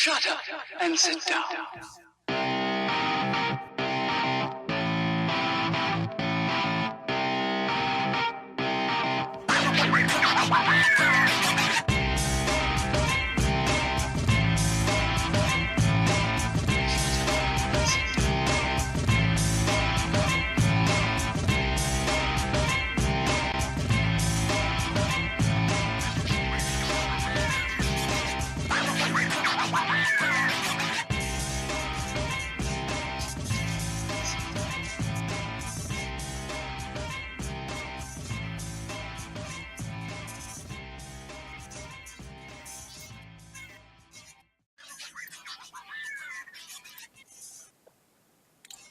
Shut up and sit down.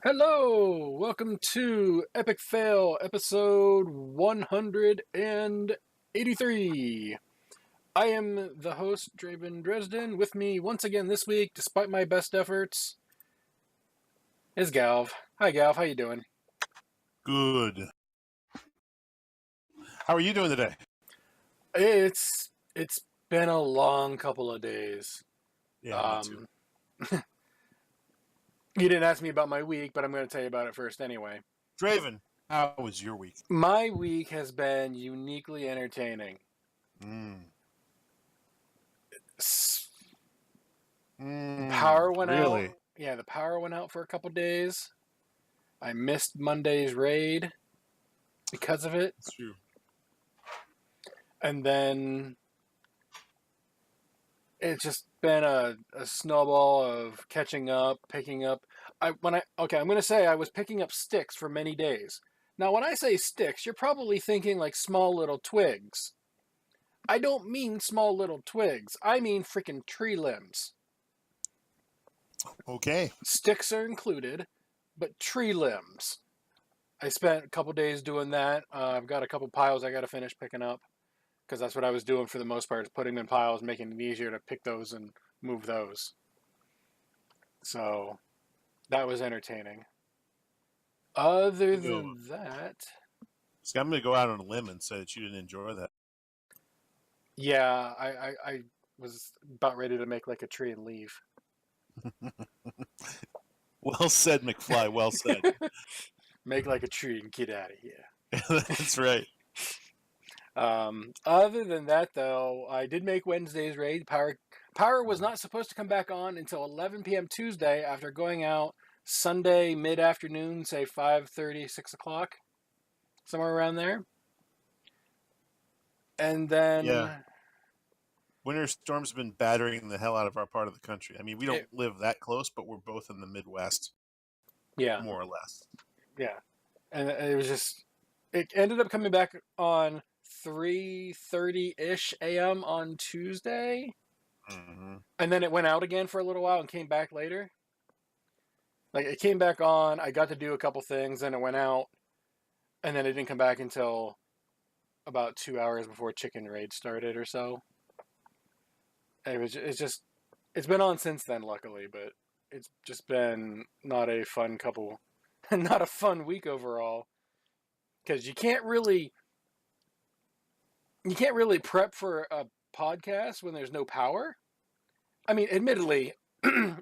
Hello, welcome to Epic Fail, episode 183. I am the host, Draven Dresden. With me once again this week, despite my best efforts, is Galv. Hi, Galv. How you doing? Good. How are you doing today? It's been a long couple of days. Yeah, me too. You didn't ask me about my week, but I'm going to tell you about it first anyway. Draven, how was your week? My week has been uniquely entertaining. Power went out. Yeah, the power went out for a couple days. I missed Monday's raid because of it. That's true. And then it's just been a snowball of catching up, picking up. I'm going to say I was picking up sticks for many days. Now, when I say sticks, you're probably thinking like small little twigs. I don't mean small little twigs. I mean freaking tree limbs. Okay. Sticks are included, but tree limbs. I spent a couple days doing that. I've got a couple piles I got to finish picking up because that's what I was doing for the most part, is putting them in piles, making it easier to pick those and move those. So that was entertaining. Other than that... So I'm going to go out on a limb and say that you didn't enjoy that. Yeah, I was about ready to make like a tree and leave. Well said, McFly. Well said. Make like a tree and get out of here. That's right. Other than that, though, I did make Wednesday's raid. Power was not supposed to come back on until 11 p.m. Tuesday after going out Sunday mid-afternoon, say 5:30, 6 o'clock, somewhere around there. And then... Yeah. Winter storms have been battering the hell out of our part of the country. I mean, we don't live that close, but we're both in the Midwest. Yeah. More or less. Yeah. And it was just... It ended up coming back on 3:30-ish a.m. on Tuesday. Mm-hmm. And then it went out again for a little while and came back later. Like, it came back on, I got to do a couple things, then it went out, and then it didn't come back until about 2 hours before Chicken Raid started or so. It's been on since then, luckily, but it's just been not a fun week overall. Because you can't really prep for a podcast when there's no power. I mean, admittedly,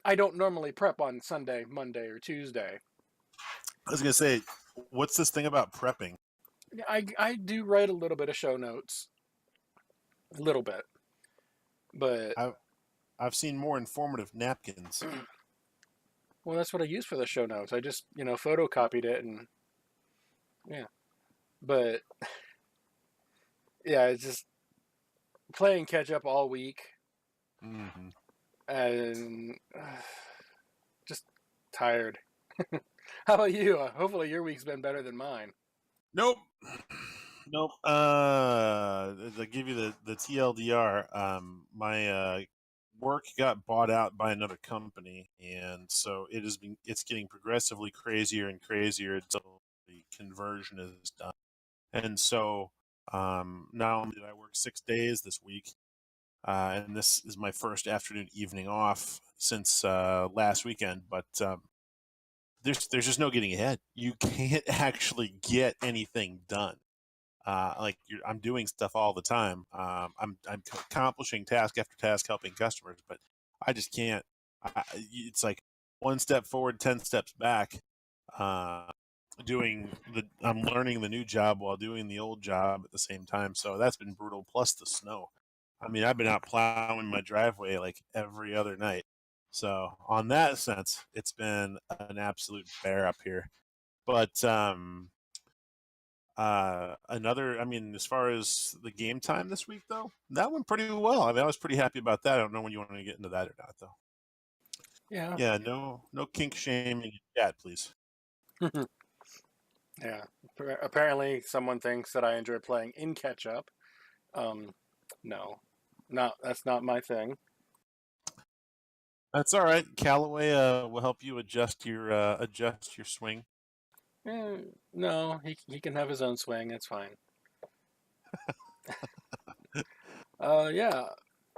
I don't normally prep on Sunday, Monday, or Tuesday. I was going to say, what's this thing about prepping? I do write a little bit of show notes. A little bit. But I've seen more informative napkins. Well, that's what I use for the show notes. I just, photocopied it and... Yeah. But... Yeah, it's just... Playing catch-up all week. Mm-hmm. And... just tired. How about you? Hopefully your week's been better than mine. Nope. To give you the TLDR, my work got bought out by another company, and so it's getting progressively crazier and crazier until the conversion is done. And so not only did I work 6 days this week, and this is my first afternoon evening off since last weekend, but there's just no getting ahead. You can't actually get anything done. I'm doing stuff all the time. I'm accomplishing task after task, helping customers, but I just can't. It's like one step forward, 10 steps back. I'm learning the new job while doing the old job at the same time. So that's been brutal. Plus the snow. I mean, I've been out plowing my driveway like every other night. So on that sense, it's been an absolute bear up here. But I mean, as far as the game time this week, though, that went pretty well. I mean, I was pretty happy about that. I don't know when you want to get into that or not, though. Yeah. Yeah, no kink shaming in chat, please. Yeah. Apparently, someone thinks that I enjoy playing in catch up. No, that's not my thing. That's all right. Callaway will help you adjust your swing. No, he can have his own swing. That's fine. Yeah.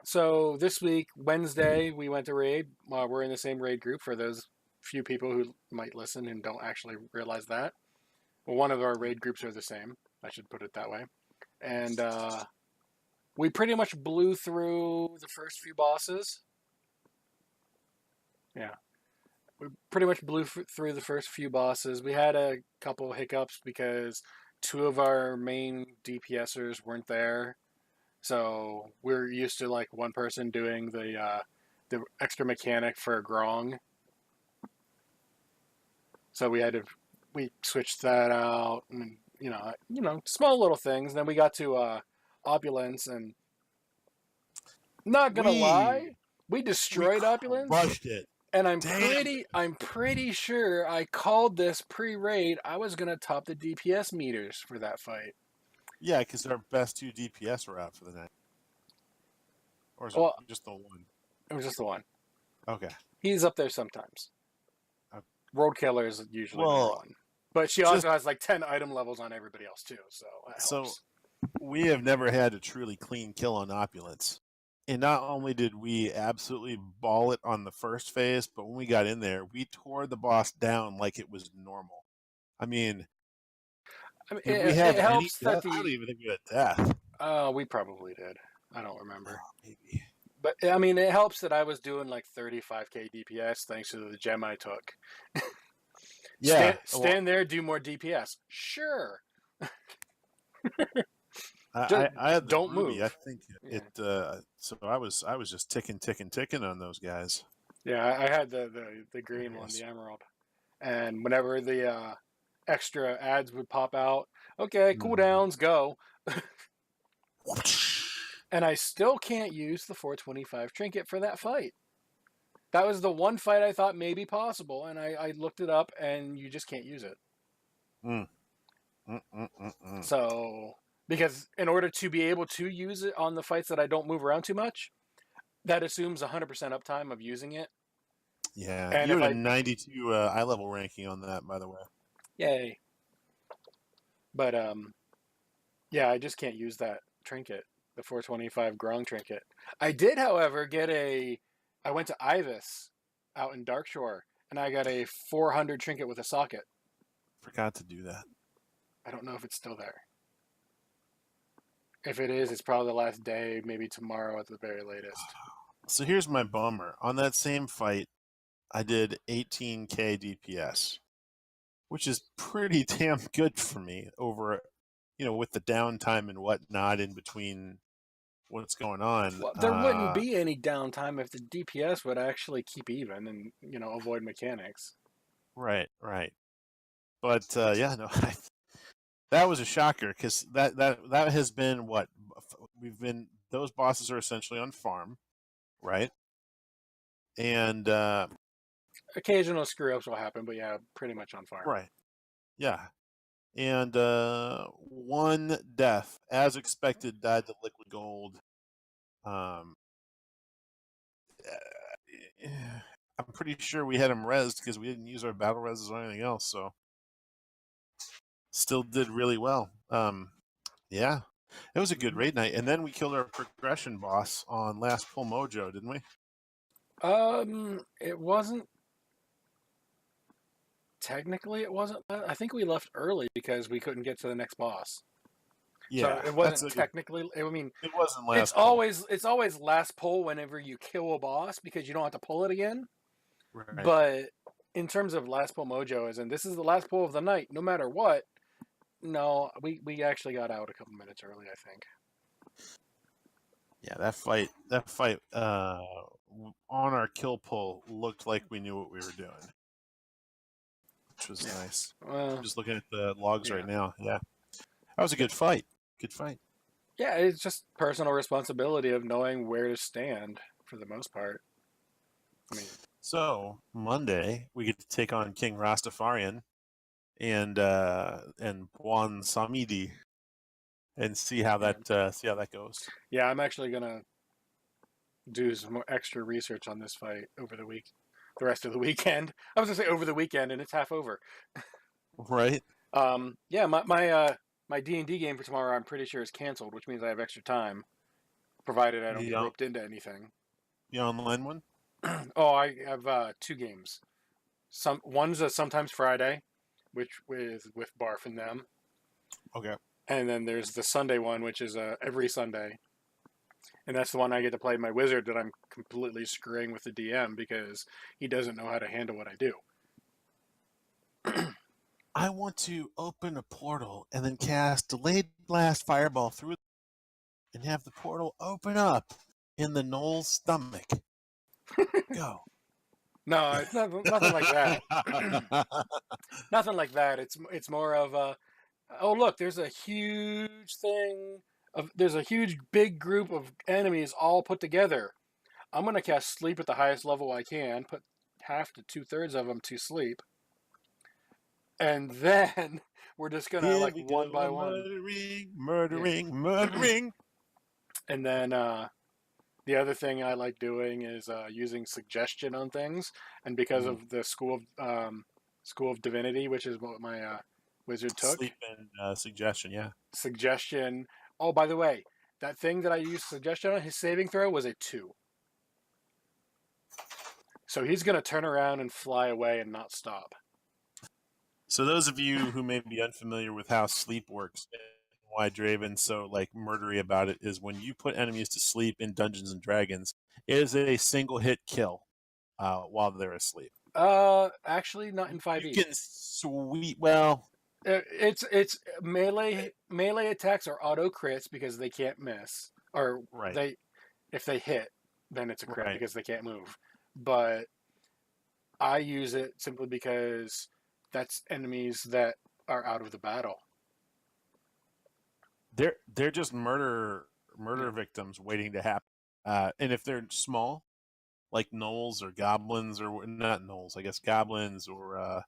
So this week, Wednesday, we went to raid. We're in the same raid group for those few people who might listen and don't actually realize that. Well, one of our raid groups are the same. I should put it that way. And we pretty much blew through the first few bosses. Yeah. We pretty much blew through the first few bosses. We had a couple hiccups because two of our main DPSers weren't there. So we're used to like one person doing the extra mechanic for Grong. So we switched that out, and small little things. Then we got to Opulence, and not gonna lie, we destroyed Opulence. Rushed it. And I'm pretty sure I called this pre-raid. I was gonna top the DPS meters for that fight. Yeah, because our best two DPS were out for the night. Or is it just the one? It was just the one. Okay. He's up there sometimes. Road Killer is usually number one. But she also has like 10 item levels on everybody else too, so that helps. We have never had a truly clean kill on Opulence. And not only did we absolutely ball it on the first phase, but when we got in there, we tore the boss down like it was normal. I mean, did we have any death? I don't even think we had death. We probably did. I don't remember. Maybe. But, I mean, it helps that I was doing like 35k DPS thanks to the gem I took. Yeah. Stand there, do more DPS. Sure. I had the don't Ruby. move. I think it. So I was just ticking on those guys. Yeah, I had the green one, the Emerald, and whenever the extra ads would pop out, okay, cooldowns go. And I still can't use the 425 trinket for that fight. That was the one fight I thought may be possible, and I looked it up, and you just can't use it. So, because in order to be able to use it on the fights that I don't move around too much, that assumes 100% uptime of using it. Yeah, and you had a 92 eye level ranking on that, by the way. Yay. But, yeah, I just can't use that trinket. The 425 Grong trinket. I did, however, I went to Ibis out in Darkshore, and I got a 400 trinket with a socket. Forgot to do that. I don't know if it's still there. If it is, it's probably the last day, maybe tomorrow at the very latest. So here's my bummer. On that same fight, I did 18k DPS, which is pretty damn good for me over, with the downtime and whatnot in between what's going on. Well, there wouldn't be any downtime if the DPS would actually keep even and, avoid mechanics. Right. But, yeah, no, that was a shocker because that has been what those bosses are essentially on farm, right? And occasional screw ups will happen, but yeah, pretty much on farm. Right. Yeah. And one death, as expected, died to liquid gold. I'm pretty sure we had him rezzed because we didn't use our battle reses or anything else, so still did really well. Yeah, it was a good raid night, and then we killed our progression boss on Last Pull Mojo, didn't we? It wasn't. Technically, it wasn't. I think we left early because we couldn't get to the next boss. So Yeah, it that's wasn't a good. technically. I mean, It wasn't it's last poll. always last pull whenever you kill a boss because you don't have to pull it again. Right. But in terms of last pull mojo, as in this is the last pull of the night, no matter what. No, we actually got out a couple minutes early, I think. Yeah, that fight on our kill pull looked like we knew what we were doing, which was nice. Well, Just looking at the logs yeah. right now. Yeah, that was a good fight. Good fight. Yeah, it's just personal responsibility of knowing where to stand for the most part. I mean, So Monday we get to take on King Rastafarian and Juan Samidi and see how that goes. yeah, I'm actually gonna do some more extra research on this fight over the rest of the weekend. I was gonna say over the weekend, and it's half over. Right? Yeah, my D&D game for tomorrow, I'm pretty sure is canceled, which means I have extra time, provided I don't get The roped into anything. the online one. Oh, I have 2 games. One's a sometimes Friday, which with Barf and them, Okay. and then there's the Sunday one, which is every Sunday, and that's the one I get to play my wizard that I'm completely screwing with the DM because he doesn't know how to handle what I do. I want to open a portal and then cast delayed blast fireball through it and have the portal open up in the Knoll's stomach. Go. No, it's nothing like that. Nothing like that. It's more of a, oh look, there's a huge thing there's a huge big group of enemies all put together. I'm gonna cast sleep at the highest level I can, put half to 2/3 of them to sleep, and then we're just gonna Here like we one by go, one. murdering. And then the other thing I like doing is using suggestion on things, and because of the School of Divinity, which is what my wizard took, Sleep and suggestion, yeah. suggestion. Oh, by the way, that thing that I used suggestion on, his saving throw was a 2. So he's gonna turn around and fly away and not stop. So those of you who may be unfamiliar with how sleep works and why Draven's so like murdery about it is when you put enemies to sleep in Dungeons and Dragons, it is a single hit kill while they're asleep. Actually, not in You 5e. can sweet well. It's melee attacks are auto crits because they can't miss, or Right. if they hit, then it's a crit Right. because they can't move. But I use it simply because that's enemies that are out of the battle. They're just murder victims waiting to happen. And if they're small, like gnolls or goblins or not gnolls, I guess goblins or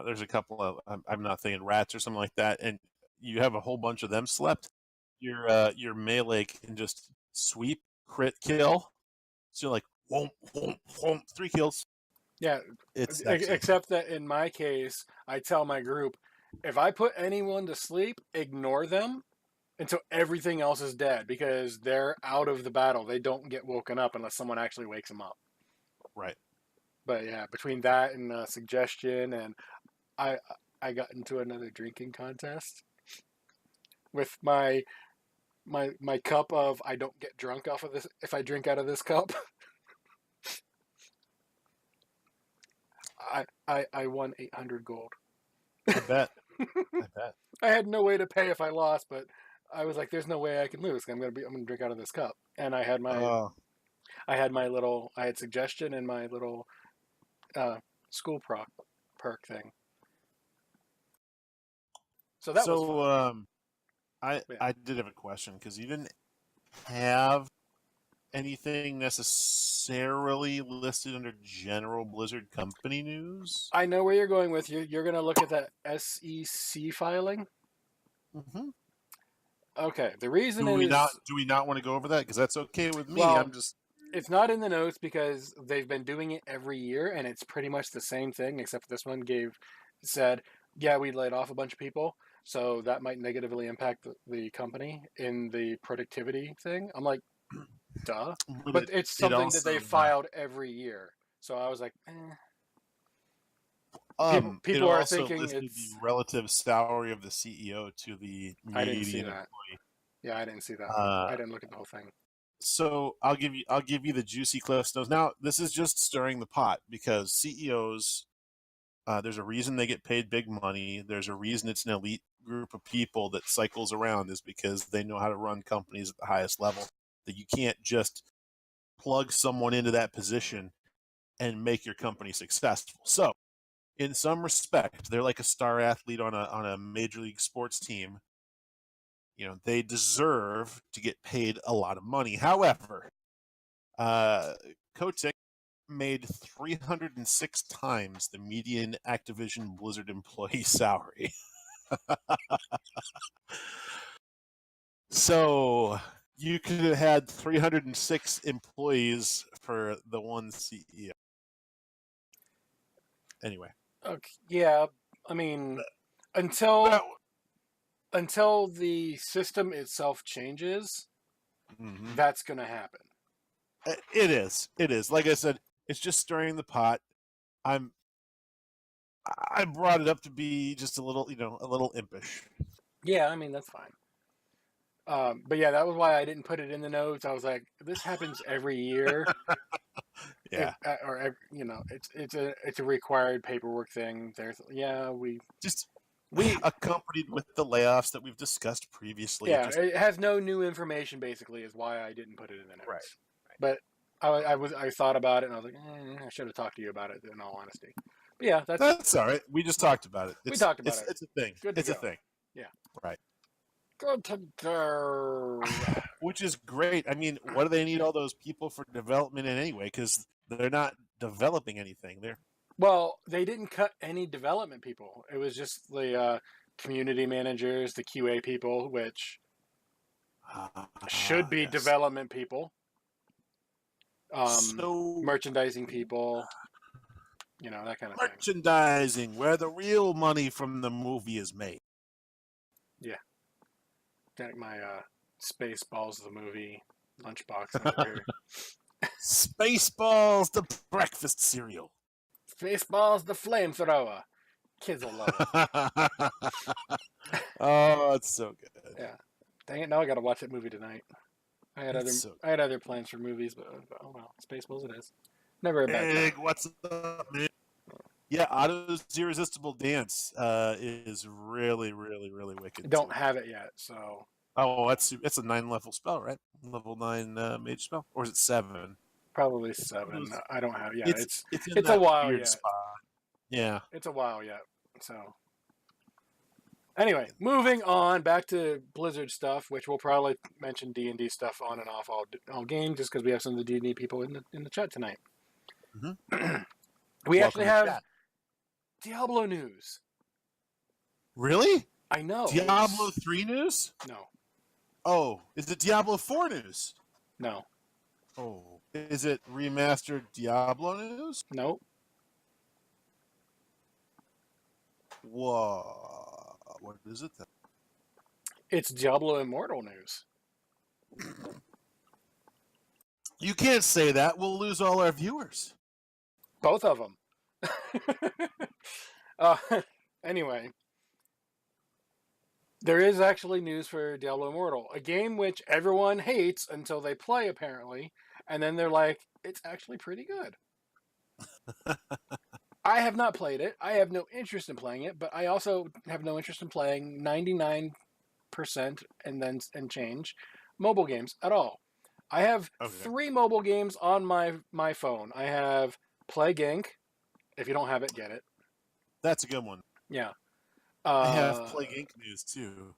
there's a couple of I'm not thinking rats or something like that, and you have a whole bunch of them slept. Your melee can just sweep crit kill. So you're like whoom, whoom, whoom, 3 kills. Yeah, It's sexy. except that in my case, I tell my group, if I put anyone to sleep, ignore them until everything else is dead because they're out of the battle. They don't get woken up unless someone actually wakes them up. Right. But yeah, between that and suggestion, and I got into another drinking contest with my cup of I don't get drunk off of this if I drink out of this cup. I won 800 gold. I bet. I bet. I had no way to pay if I lost, but I was like, "There's no way I can lose. I'm gonna drink out of this cup." And I had I had suggestion and my little school perk thing. So that was fun. I did have a question because you didn't have anything necessarily listed under general Blizzard company news. I know where you're going with you. You're gonna look at that SEC filing. Mm-hmm. Okay. The reason Do is we not want to go over that? Because that's okay with me. well, I'm just it's not in the notes because they've been doing it every year, and it's pretty much the same thing, except this one said, yeah, we laid off a bunch of people, so that might negatively impact the company in the productivity thing. I'm like, duh, but it's something that they filed every year. So I was like, People It'll are also thinking list the it's. relative salary of the CEO to the I didn't see median that. employee. Yeah, I didn't see that. Uh, I didn't look at the whole thing. so I'll give you the juicy cliff notes. Now this is just stirring the pot because CEOs, there's a reason they get paid big money. There's a reason it's an elite group of people that cycles around, is because they know how to run companies at the highest level. That you can't just plug someone into that position and make your company successful. So in some respect, they're like a star athlete on a major league sports team. They deserve to get paid a lot of money. However, Kotick made 306 times the median Activision Blizzard employee salary. So you could have had 306 employees for the one CEO. Anyway. Okay, yeah, I mean, until the system itself changes, that's going to happen. It is. It is. Like I said, it's just stirring the pot. I brought it up to be just a little, a little impish. Yeah, I mean, that's fine. But yeah, that was why I didn't put it in the notes. I was like, this happens every year. Yeah. It's a required paperwork thing. We accompanied with the layoffs that we've discussed previously. Yeah, it has no new information. Basically, is why I didn't put it in the notes. Right. But I thought about it and I was like, I should have talked to you about it. In all honesty, but yeah, that's all right. We just talked about it. We talked about it. It's a thing. It's a thing. Yeah. Right. Good to go. Which is great. I mean, what do they need all those people for development in anyway? Because they're not developing anything. Well, they didn't cut any development people. It was just the community managers, the QA people, which should be development people. Merchandising people, that kind of thing. Merchandising, where the real money from the movie is made. Yeah. Like my Spaceballs the movie lunchbox over here. Spaceballs the breakfast cereal. Spaceballs the flamethrower. Kids will love it. Oh, it's so good. Yeah. Dang it! Now I got to watch that movie tonight. I had other plans for movies, but oh well, Spaceballs it is. Never a bad time. What's up, man? Yeah, Otto's Irresistible Dance is really, really, really wicked. I don't have it yet, so. Oh, it's a 9-level spell, right? Level 9 mage spell, or is it 7? Probably 7. I don't have. Yeah, it's in a while weird yet. Spot. Yeah, it's a while yet. So. Anyway, moving on back to Blizzard stuff, which we'll probably mention D&D stuff on and off all game, just because we have some of the D&D people in the chat tonight. Mm-hmm. We actually have Diablo news. Really? I know. Diablo 3 news? No. Oh, is it Diablo 4 news? No. Oh, is it remastered Diablo news? No. Whoa. What is it then? It's Diablo Immortal news. You can't say that. We'll lose all our viewers. Both of them. Anyway. There is actually news for Diablo Immortal, a game which everyone hates until they play, apparently, and then they're like, it's actually pretty good. I have not played it. I have no interest in playing it, but I also have no interest in playing 99% and change mobile games at all. I have 3 mobile games on my phone. I have Plague Inc. If you don't have it, get it. That's a good one. Yeah. I have Plague Inc. news too.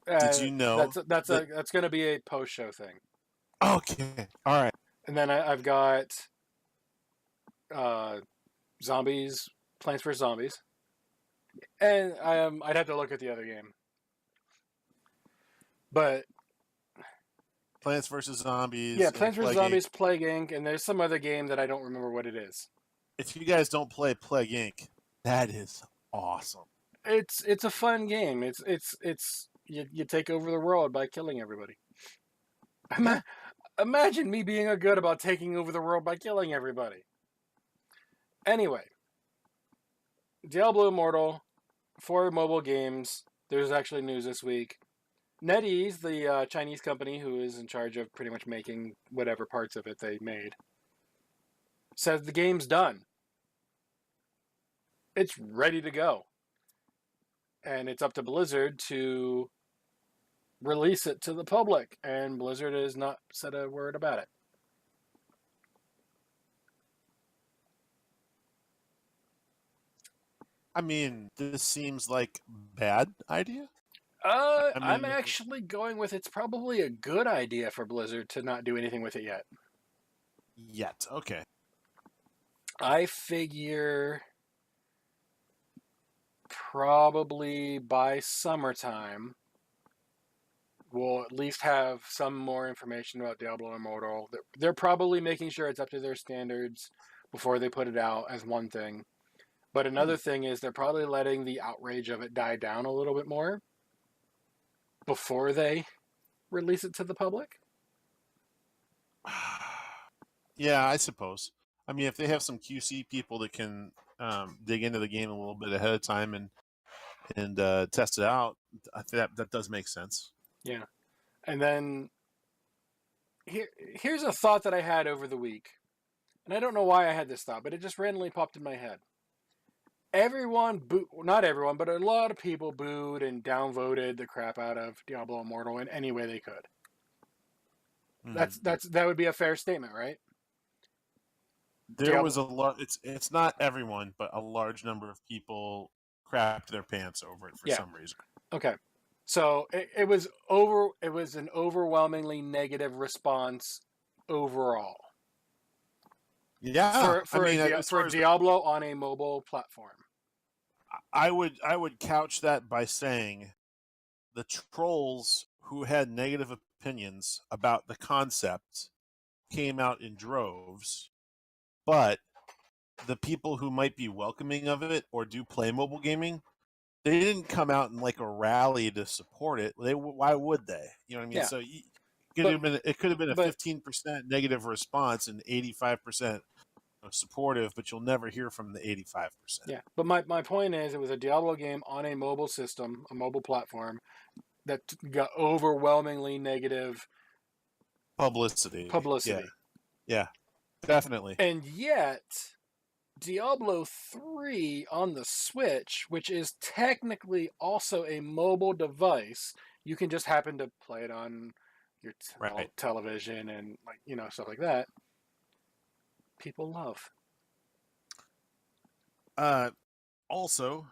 Did you know that's going to be a post-show thing? Okay, all right. And then I've got Zombies, Plants vs Zombies, and I'd have to look at the other game, but Plants vs Zombies. Yeah, Plants vs Zombies, Plague Inc., and there's some other game that I don't remember what it is. If you guys don't play Plague Inc., that is awesome. It's a fun game. It's you take over the world by killing everybody. Imagine me being a good about taking over the world by killing everybody. Anyway, Diablo Immortal, 4 mobile games. There's actually news this week. NetEase, the Chinese company who is in charge of pretty much making whatever parts of it they made, says the game's done. It's ready to go. And it's up to Blizzard to release it to the public. And Blizzard has not said a word about it. I mean, this seems like bad idea. I'm actually going with it's probably a good idea for Blizzard to not do anything with it yet. Okay. I figure probably by summertime we'll at least have some more information about Diablo Immortal. They're probably making sure it's up to their standards before they put it out as one thing. But another thing is they're probably letting the outrage of it die down a little bit more before they release it to the public. Yeah, I suppose. I mean, if they have some QC people that can dig into the game a little bit ahead of time and test it out, I think that does make sense. Yeah. And then here's a thought that I had over the week. And I don't know why I had this thought, but it just randomly popped in my head. Not everyone, but a lot of people booed and downvoted the crap out of Diablo Immortal in any way they could. That would be a fair statement, right? There was a lot. It's not everyone, but a large number of people crapped their pants over it for some reason. Okay, so it was an overwhelmingly negative response overall. Yeah, for Diablo on a mobile platform. I would couch that by saying the trolls who had negative opinions about the concept came out in droves, but the people who might be welcoming of it or do play mobile gaming, they didn't come out in like a rally to support it. Why would they? You know what I mean? Yeah. So it could have been a 15% negative response and 85% supportive, but you'll never hear from the 85%. Yeah, but my point is, it was a Diablo game on a mobile system, a mobile platform, that got overwhelmingly negative publicity. Yeah, definitely. And yet, Diablo 3 on the Switch, which is technically also a mobile device, you can just happen to play it on your television and stuff like that. People love. Also,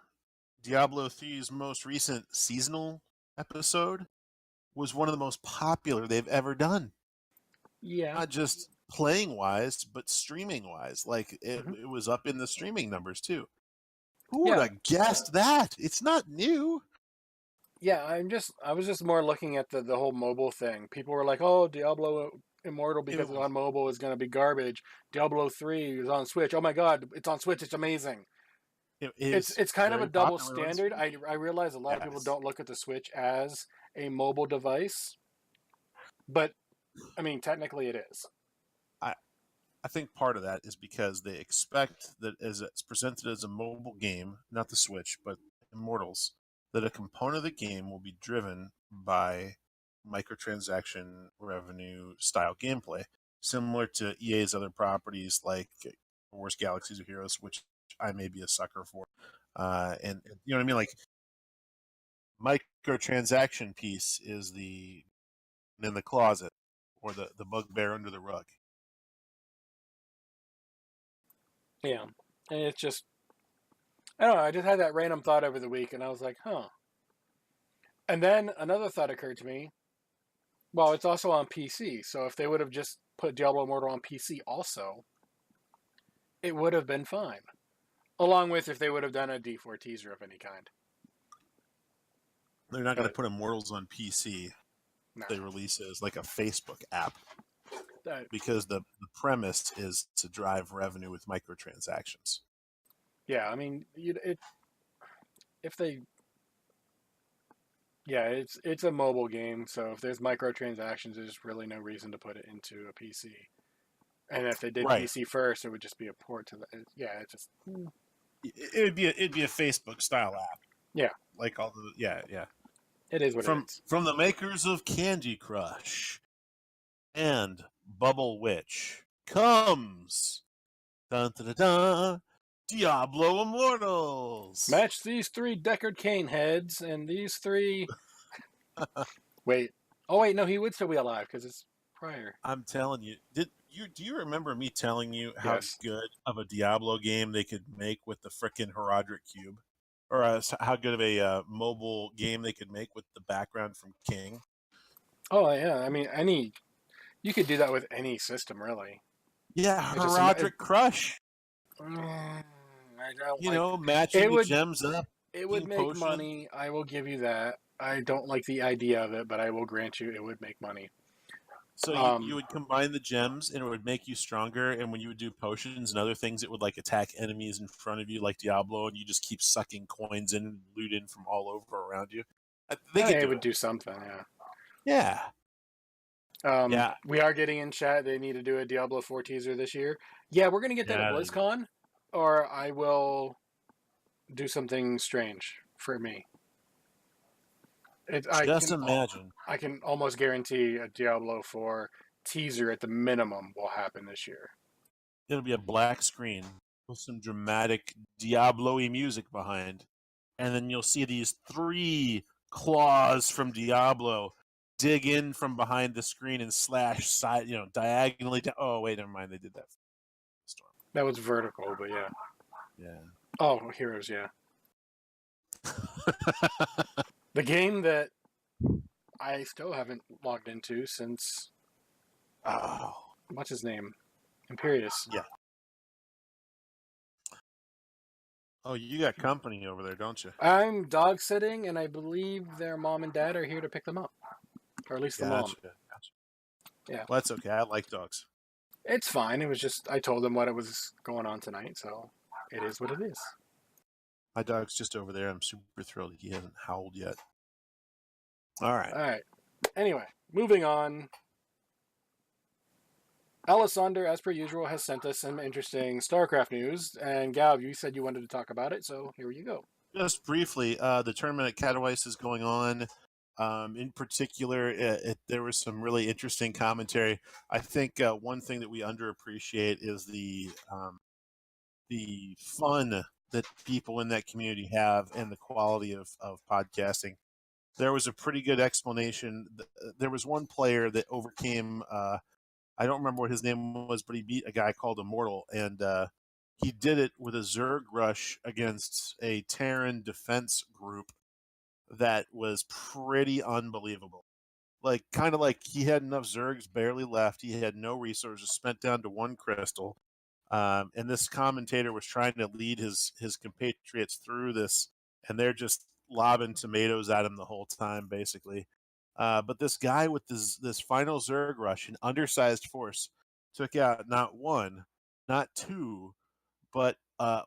Diablo 3's most recent seasonal episode was one of the most popular they've ever done. Yeah. Not just playing wise, but streaming wise. Like it was up in the streaming numbers too. Who would have guessed that? It's not new. Yeah, I was just more looking at the whole mobile thing. People were like, "Oh, Diablo Immortal because it's on mobile is going to be garbage. Diablo 3 is on Switch. Oh my God, it's on Switch. It's amazing." It's kind of a double standard. I realize a lot of people don't look at the Switch as a mobile device, but I mean, technically it is. I think part of that is because they expect that as it's presented as a mobile game, not the Switch, but Immortals, that a component of the game will be driven by microtransaction revenue style gameplay, similar to EA's other properties like Wars Galaxies of Heroes, which I may be a sucker for. And you know what I mean? Like, microtransaction piece is the in the closet or the bugbear under the rug. Yeah. And it's just, I don't know, I just had that random thought over the week and I was like, huh. And then another thought occurred to me. Well, it's also on PC, so if they would have just put Diablo Immortal on PC also, it would have been fine. Along with if they would have done a D4 teaser of any kind. They're not going to put Immortals on PC. No. They release it as like a Facebook app. Because the premise is to drive revenue with microtransactions. Yeah, I mean, it's a mobile game, so if there's microtransactions, there's really no reason to put it into a PC. And if they did PC first, it would just be a port to the. Yeah, it's just. it'd be a Facebook style app. Yeah. Like all the yeah. It is what it is. From the makers of Candy Crush and Bubble Witch comes dun, dun, dun, dun, Diablo Immortals. Match these 3 Deckard Cain heads and these 3. Wait. Oh wait, no, he would still be alive because it's prior. I'm telling you, do you remember me telling you how Yes. good of a Diablo game they could make with the frickin' Heraldric Cube? Or how good of a mobile game they could make with the background from King? Oh yeah, I mean you could do that with any system really. Yeah, It just- Heraldric Crush. I don't You like. know, matching It the would- gems up. It would King make Potion. money. I will give you that. I don't like the idea of it, but I will grant you it would make money. So you would combine the gems and it would make you stronger, and when you would do potions and other things, it would like attack enemies in front of you like Diablo, and you just keep sucking coins in and loot in from all over around you. They would do something, Yeah. Yeah. We are getting in chat. They need to do a Diablo 4 teaser this year. Yeah, we're going to get that at Yeah. BlizzCon, or I will do something strange for me. Imagine. I can almost guarantee a Diablo 4 teaser at the minimum will happen this year. It'll be a black screen with some dramatic Diablo-y music behind. And then you'll see these 3 claws from Diablo dig in from behind the screen and slash diagonally down. Oh, wait, never mind. They did that. Storm. That was vertical, but yeah. Yeah. Oh, Heroes, yeah. The game that I still haven't logged into since what's his name? Imperius. Yeah. Oh, you got company over there, don't you? I'm dog sitting, and I believe their mom and dad are here to pick them up. Or at least the mom. Gotcha. Yeah. Well, that's okay. I like dogs. It's fine. It was just, I told them what it was going on tonight, so it is what it is. My dog's just over there. I'm super thrilled he hasn't howled yet. All right. Anyway, moving on. Alessander, as per usual, has sent us some interesting StarCraft news. And Gav, you said you wanted to talk about it, so here you go. Just briefly, the tournament at Katowice is going on. In particular, there was some really interesting commentary. I think one thing that we underappreciate is the fun that people in that community have and the quality of podcasting. There was a pretty good explanation. There was one player that overcame, I don't remember what his name was, but he beat a guy called Immortal, and he did it with a Zerg rush against a Terran defense group that was pretty unbelievable. Like, kind of like he had enough Zergs barely left. He had no resources, spent down to 1 crystal. And this commentator was trying to lead his compatriots through this, and they're just lobbing tomatoes at him the whole time, basically. But this guy with this final Zerg rush, an undersized force, took out not 1, not 2, but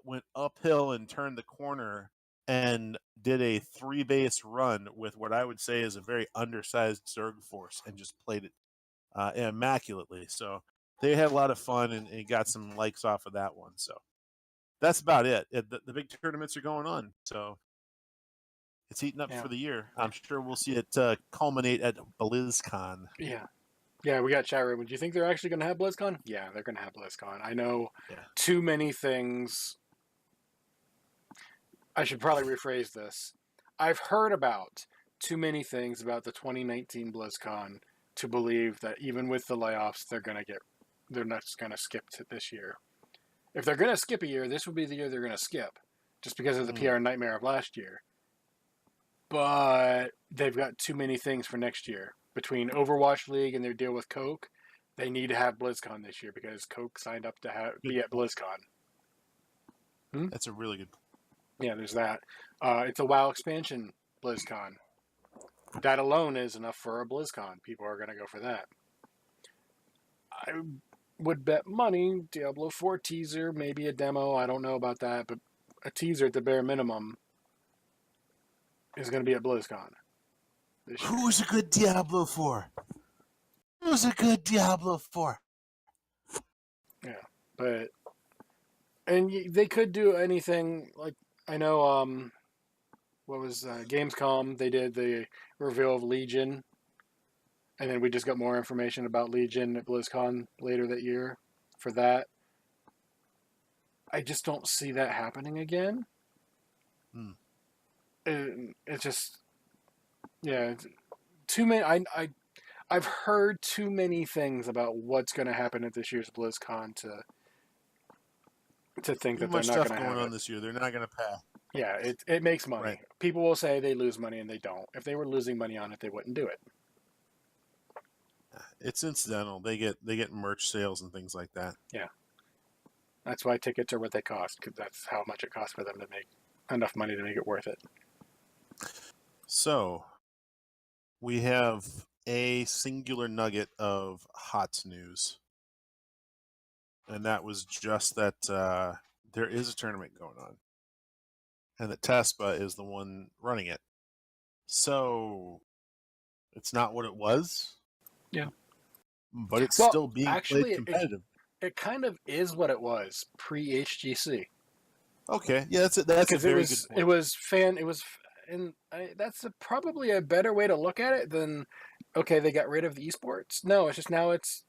went uphill and turned the corner and did a 3-base run with what I would say is a very undersized Zerg force and just played it immaculately. So they had a lot of fun and got some likes off of that one. So that's about it. The big tournaments are going on. So it's heating up for the year. I'm sure we'll see it culminate at BlizzCon. Yeah, we got chat room. Do you think they're actually going to have BlizzCon? Yeah, they're going to have BlizzCon. I know too many things. I should probably rephrase this. I've heard about too many things about the 2019 BlizzCon to believe that even with the layoffs, they're not going to skip to this year. If they're going to skip a year, this would be the year they're going to skip, just because of the PR nightmare of last year. But they've got too many things for next year. Between Overwatch League and their deal with Coke, they need to have BlizzCon this year because Coke signed up to be at BlizzCon. That's a really good point. Yeah, there's that. It's a WoW expansion BlizzCon. That alone is enough for a BlizzCon. People are going to go for that. I would bet money Diablo 4 teaser, maybe a demo. I don't know about that, but a teaser at the bare minimum is going to be at BlizzCon. Who's a good Diablo 4? Who's a good Diablo 4? Yeah, but And they could do anything. Like, I know, what was Gamescom? They did the reveal of Legion, and then we just got more information about Legion at BlizzCon later that year for that. I just don't see that happening again. It's just, yeah, too many. I've heard too many things about what's going to happen at this year's BlizzCon to think Too that they're much not stuff going to going have on it. this year. They're not going to pass. Yeah, it makes money. Right. People will say they lose money, and they don't. If they were losing money on it, they wouldn't do it. It's incidental. They get merch sales and things like that. Yeah. That's why tickets are what they cost, because that's how much it costs for them to make enough money to make it worth it. So, we have a singular nugget of hot news. And that was just that there is a tournament going on. And that TESPA is the one running it. So, it's not what it was. Yeah. But it's Well, still being actually, played competitive. It kind of is what it was pre-HGC. Okay, yeah, that's a very good point. That's probably a better way to look at it than, okay, they got rid of the esports. No, it's just now it's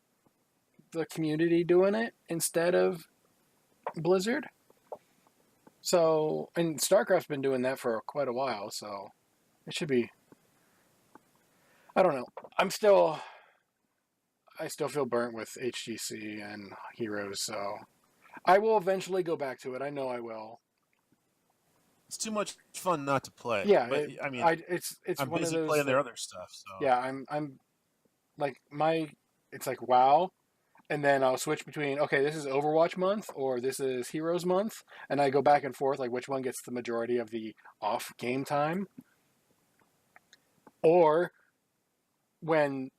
the community doing it instead of Blizzard. So, and StarCraft's been doing that for quite a while, so it should be. I don't know. I still feel burnt with HGC and Heroes, so I will eventually go back to it. I know I will. It's too much fun not to play. Yeah, but it's I'm one busy of those playing their other stuff. So yeah, I'm like it's like WoW, and then I'll switch between, okay, this is Overwatch month or this is Heroes month, and I go back and forth like which one gets the majority of the off game time, or when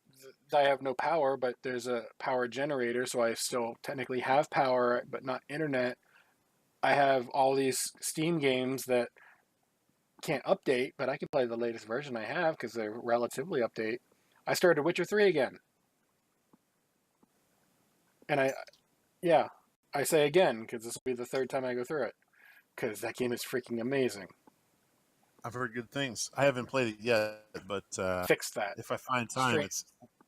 I have no power, but there's a power generator, so I still technically have power, but not internet. I have all these Steam games that can't update, but I can play the latest version I have because they're relatively update. I started Witcher 3 again. And I say again because this will be the third time I go through it because that game is freaking amazing. I've heard good things. I haven't played it yet, but Fix that. if I find time,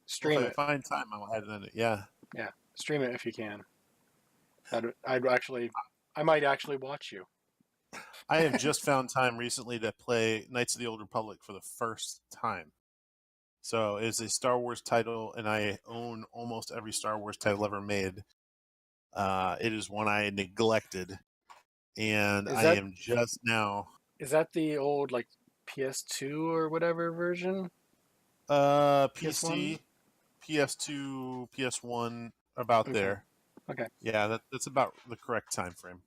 Stream if it. I find time, I'll add it in it. Yeah. Yeah, stream it if you can. I might actually watch you. I have just found time recently to play Knights of the Old Republic for the first time. So it's a Star Wars title, and I own almost every Star Wars title ever made. It is one I neglected, and I am just now. Is that the old like PS2 or whatever version? PC, PS2, PS1, about there. Okay. Yeah, that's about the correct time frame.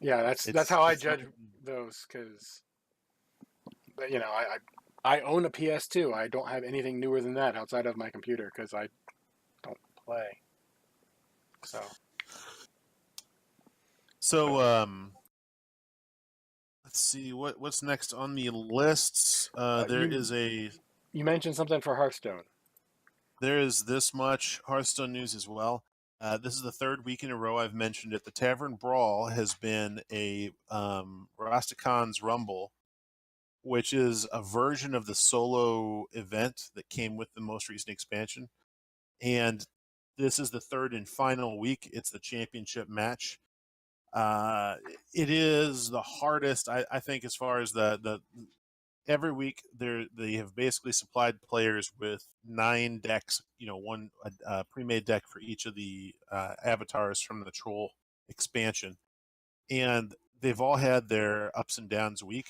Yeah, that's how I judge those because, you know, I own a PS2. I don't have anything newer than that outside of my computer because I don't play. So let's see what's next on the lists. You mentioned something for Hearthstone. There is this much Hearthstone news as well. This is the third week in a row I've mentioned it. The Tavern Brawl has been a Rastakhan's Rumble, which is a version of the solo event that came with the most recent expansion. And this is the third and final week. It's the championship match. It is the hardest, I think, as far as the every week they have basically supplied players with 9 decks, one pre-made deck for each of the avatars from the Troll expansion, and they've all had their ups and downs week.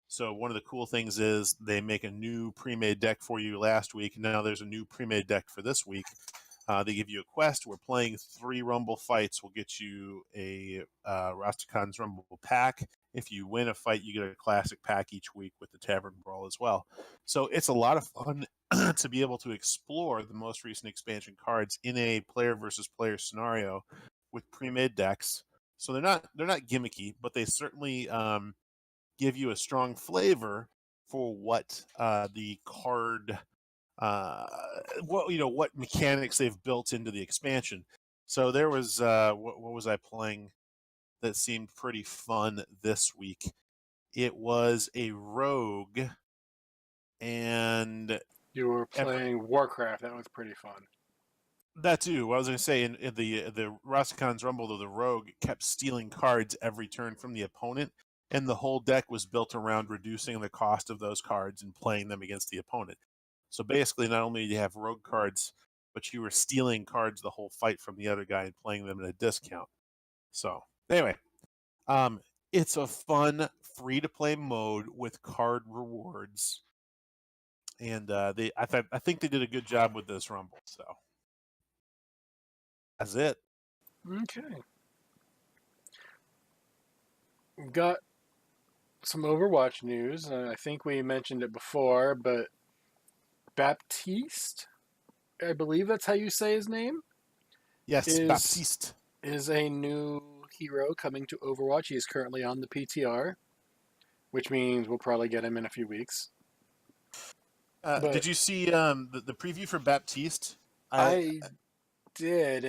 So one of the cool things is they make a new pre-made deck for you last week, and now there's a new pre-made deck for this week. They give you a quest. We're playing 3 Rumble fights. We'll get you a Rastakhan's Rumble pack. If you win a fight, you get a classic pack each week with the Tavern Brawl as well. So it's a lot of fun to be able to explore the most recent expansion cards in a player versus player scenario with pre-made decks. So they're not gimmicky, but they certainly give you a strong flavor for what the card. What mechanics they've built into the expansion. So there was what was I playing? that seemed pretty fun this week. It was a rogue, and You were playing Warcraft. That was pretty fun. that too. I was going to say in the Rastikan's Rumble, though, the rogue kept stealing cards every turn from the opponent, and the whole deck was built around reducing the cost of those cards and playing them against the opponent. So basically, not only do you have rogue cards, but you were stealing cards the whole fight from the other guy and playing them at a discount. So anyway, it's a fun free-to-play mode with card rewards, and I think they did a good job with this Rumble. So that's it. Okay. We've got some Overwatch news, and I think we mentioned it before, but Baptiste, I believe that's how you say his name, Yes, Baptiste is a new hero coming to Overwatch. He is currently on the PTR, which means we'll probably get him in a few weeks. Did you see the preview for Baptiste? I did.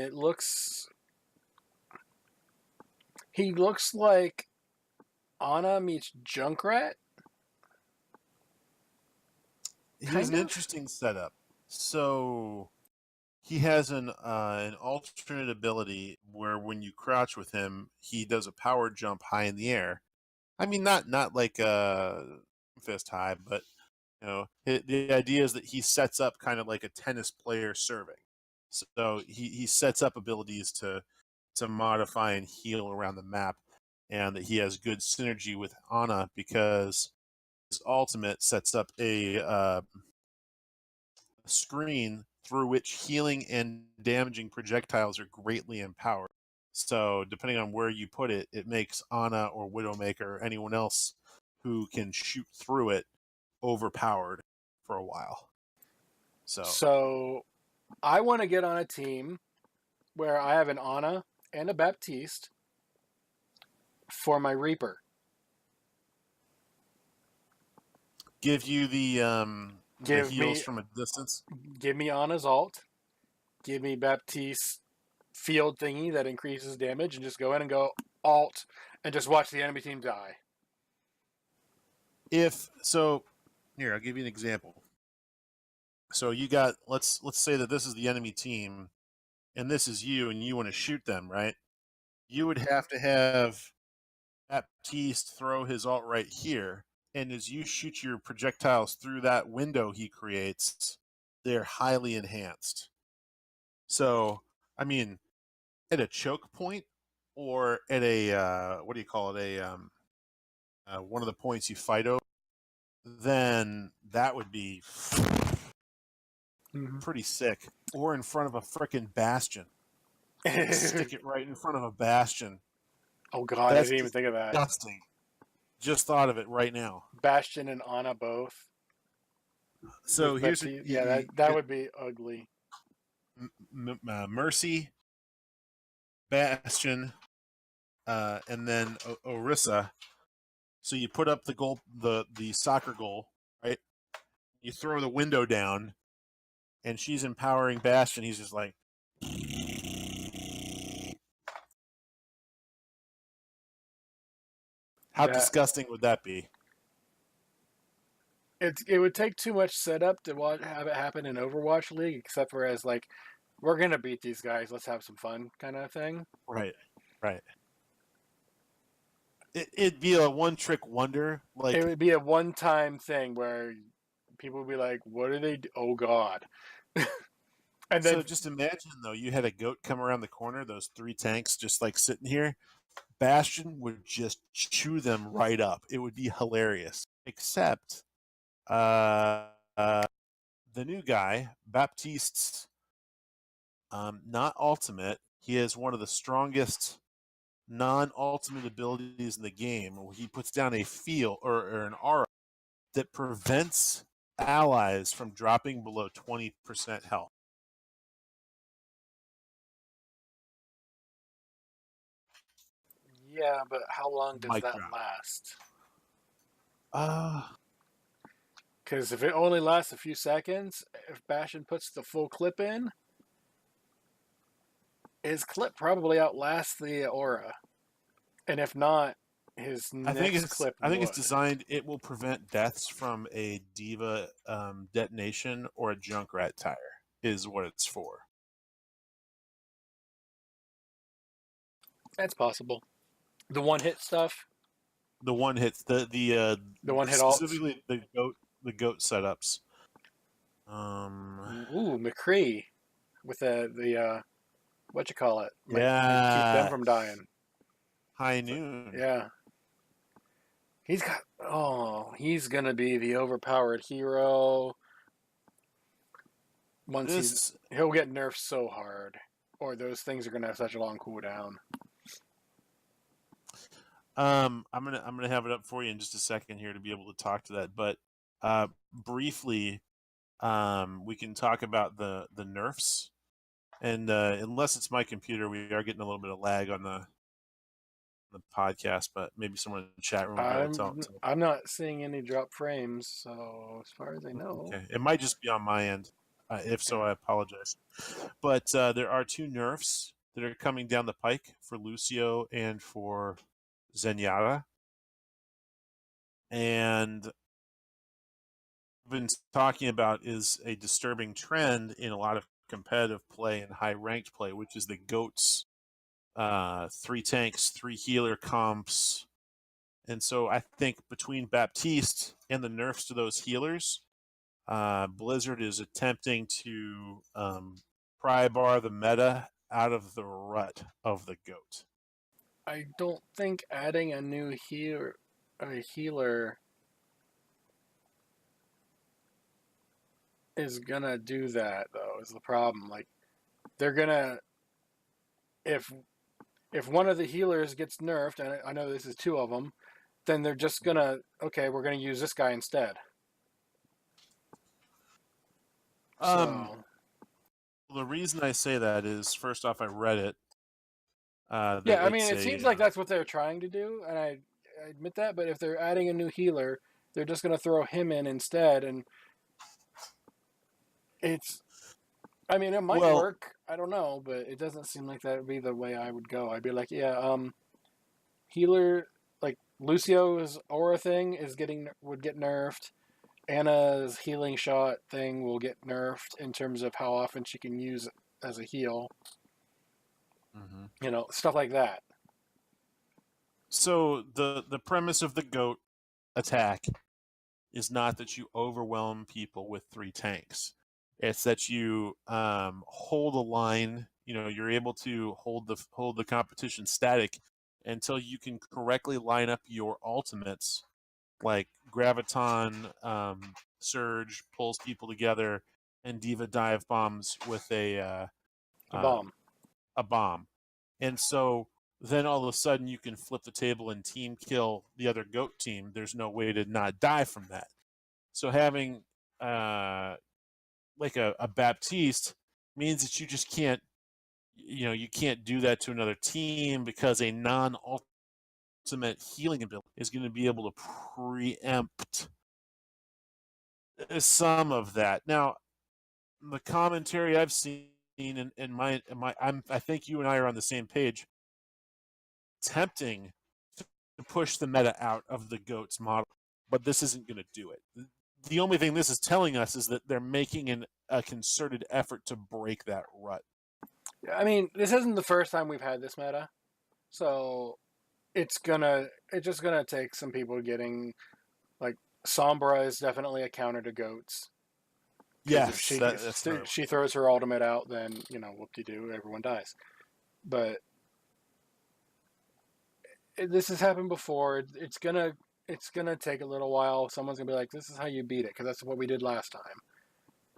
He looks like Ana meets Junkrat. He's an interesting setup. So he has an alternate ability where when you crouch with him, he does a power jump high in the air. I mean, not like fist high, but the idea is that he sets up kind of like a tennis player serving. So he sets up abilities to modify and heal around the map, and that he has good synergy with Ana because his ultimate sets up a screen through which healing and damaging projectiles are greatly empowered. So depending on where you put it, it makes Ana or Widowmaker or anyone else who can shoot through it overpowered for a while. So I want to get on a team where I have an Ana and a Baptiste for my Reaper. Give you the heals from a distance. Give me Ana's ult. Give me Baptiste field thingy that increases damage, and just go in and go alt and just watch the enemy team die. Here, I'll give you an example. So you got let's say that this is the enemy team, and this is you, and you want to shoot them, right? You would have to have Baptiste throw his ult right here, and as you shoot your projectiles through that window he creates, they're highly enhanced. So, I mean, at a choke point or at a what do you call it? One of the points you fight over, then that would be pretty sick. Or in front of a frickin' bastion. Stick it right in front of a bastion. Oh god, I didn't even think of that. Disgusting. Just thought of it right now. Bastion and Ana both. So here's that would be ugly. Mercy, Bastion, and then Orisa. So you put up the goal, the soccer goal, right? You throw the window down, and she's empowering Bastion. He's just like, how disgusting would that be? It would take too much setup to have it happen in Overwatch League, except for as like, we're gonna beat these guys, let's have some fun kind of thing. Right. It'd be a one-trick wonder. Like it would be a one-time thing where people would be like, "What are they? Oh God!" And then, so just imagine though, you had a goat come around the corner, those 3 tanks just like sitting here. Bastion would just chew them right up. It would be hilarious. Except, the new guy, Baptiste's, not ultimate. He has one of the strongest non-ultimate abilities in the game. He puts down a field or an aura that prevents allies from dropping below 20% health. Yeah, but how long does that last? Because if it only lasts a few seconds, if Bastion puts the full clip in, his clip probably outlasts the aura. And if not, his I think next clip it's would. designed. It will prevent deaths from a Diva detonation or a Junkrat tire. Is what it's for. That's possible. The one-hit stuff. The one hits The one-hit alts. specifically the goat setups. Ooh, McCree with the what you call it? Might keep them Yeah, from dying. High Noon. Yeah. He's gonna be the overpowered hero. He'll get nerfed so hard, or those things are gonna have such a long cooldown. I'm gonna have it up for you in just a second here to be able to talk to that. But briefly, we can talk about the nerfs. And unless it's my computer, we are getting a little bit of lag on the podcast. But maybe someone in the chat room will be able to tell. I'm not seeing any drop frames, so as far as I know, Okay, it might just be on my end. If so, I apologize. But there are 2 nerfs that are coming down the pike for Lucio and for Zenyatta. And been talking about is a disturbing trend in a lot of competitive play and high ranked play, which is the GOATs, 3 tanks, 3 healer comps. And so I think between Baptiste and the nerfs to those healers, Blizzard is attempting to pry bar the meta out of the rut of the GOAT. I don't think adding a new healer is gonna do that, though. Is the problem? Like, they're gonna if one of the healers gets nerfed, and I know this is 2 of them, then they're just gonna we're gonna use this guy instead. The reason I say that is, first off, I read it. Yeah, I mean, it seems like that's what they're trying to do, and I admit that. But if they're adding a new healer, they're just gonna throw him in instead, and I mean, it might work. I don't know, but it doesn't seem like that would be the way I would go. I'd be like, healer, like Lucio's aura thing would get nerfed. Anna's healing shot thing will get nerfed in terms of how often she can use it as a heal. Mm-hmm. Stuff like that. So the premise of the GOAT attack is not that you overwhelm people with 3 tanks. It's that you hold a line. You're able to hold the competition static until you can correctly line up your ultimates, like Graviton, Surge pulls people together, and Diva dive bombs with a bomb. A bomb. And so then all of a sudden you can flip the table and team kill the other GOAT team. There's no way to not die from that. So having like a Baptiste means that you just can't, you can't do that to another team, because a non-ultimate healing ability is going to be able to preempt some of that. Now, the commentary I've seen in I think you and I are on the same page, attempting to push the meta out of the GOAT's model, but this isn't going to do it. The only thing this is telling us is that they're making a concerted effort to break that rut. I mean, this isn't the first time we've had this meta, so it's just gonna take some people getting, like, Sombra is definitely a counter to GOATs. Yes, if she throws her ultimate out, then whoop-de-doo, everyone dies. But this has happened before. It's gonna take a little while. Someone's gonna be like, "This is how you beat it," because that's what we did last time.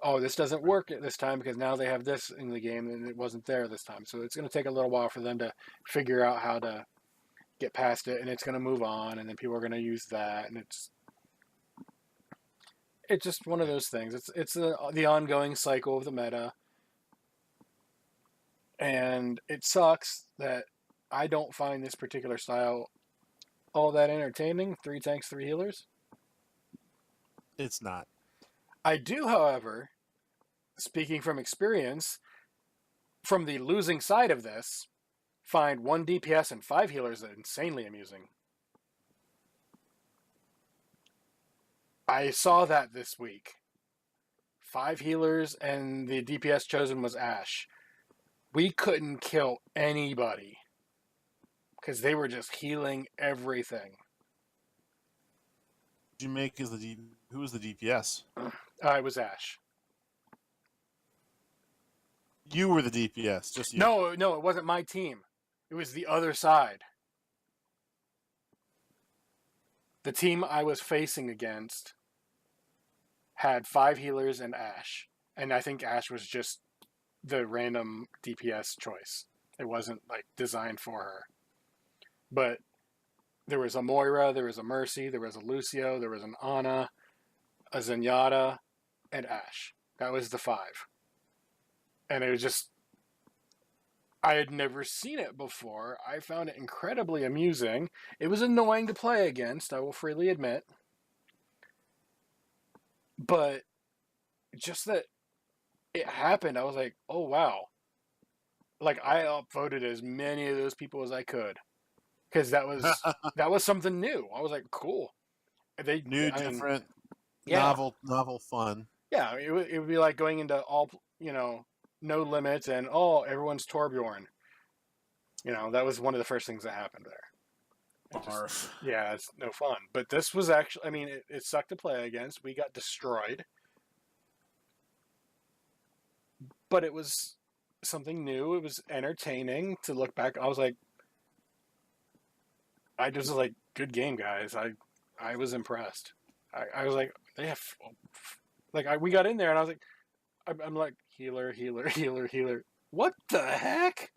Oh, this doesn't work this time because now they have this in the game and it wasn't there this time. So it's gonna take a little while for them to figure out how to get past it, and it's gonna move on, and then people are gonna use that, and it's just one of those things. It's the ongoing cycle of the meta, and it sucks that I don't find this particular style all that entertaining. 3 tanks, 3 healers. It's not. I do, however, speaking from experience, from the losing side of this, find 1 DPS and 5 healers insanely amusing. I saw that this week. 5 healers and the DPS chosen was Ashe. We couldn't kill anybody because they were just healing everything. Did you make who was the DPS? It was Ashe. You were the DPS, just you. No, it wasn't my team. It was the other side. The team I was facing against had 5 healers and Ashe. And I think Ashe was just the random DPS choice. It wasn't like designed for her. But there was a Moira, there was a Mercy, there was a Lucio, there was an Ana, a Zenyatta, and Ashe. That was the 5. And it was just, I had never seen it before. I found it incredibly amusing. It was annoying to play against, I will freely admit. But just that it happened, I was like, oh wow. Like, I upvoted as many of those people as I could. Because that was something new. I was like, cool. Different, novel fun. Yeah, it would be like going into all, no limits and, everyone's Torbjorn. That was one of the first things that happened there. It's no fun. But this was actually, it sucked to play against. We got destroyed. But it was something new. It was entertaining to look back. I was like, good game, guys. I was impressed. I was like, they have, we got in there and I was like, I'm like, healer. What the heck?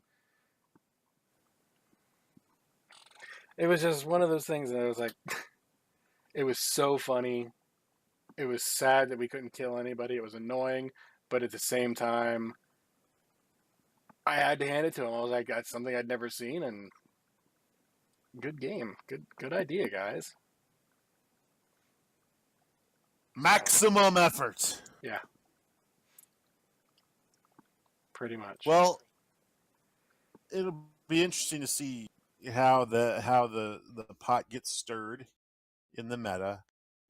It was just one of those things that I was like, it was so funny. It was sad that we couldn't kill anybody. It was annoying, but at the same time, I had to hand it to him. I was like, that's something I'd never seen, and good game. Good idea, guys. Maximum effort. Yeah. Pretty much. Well, it'll be interesting to see how the pot gets stirred in the meta,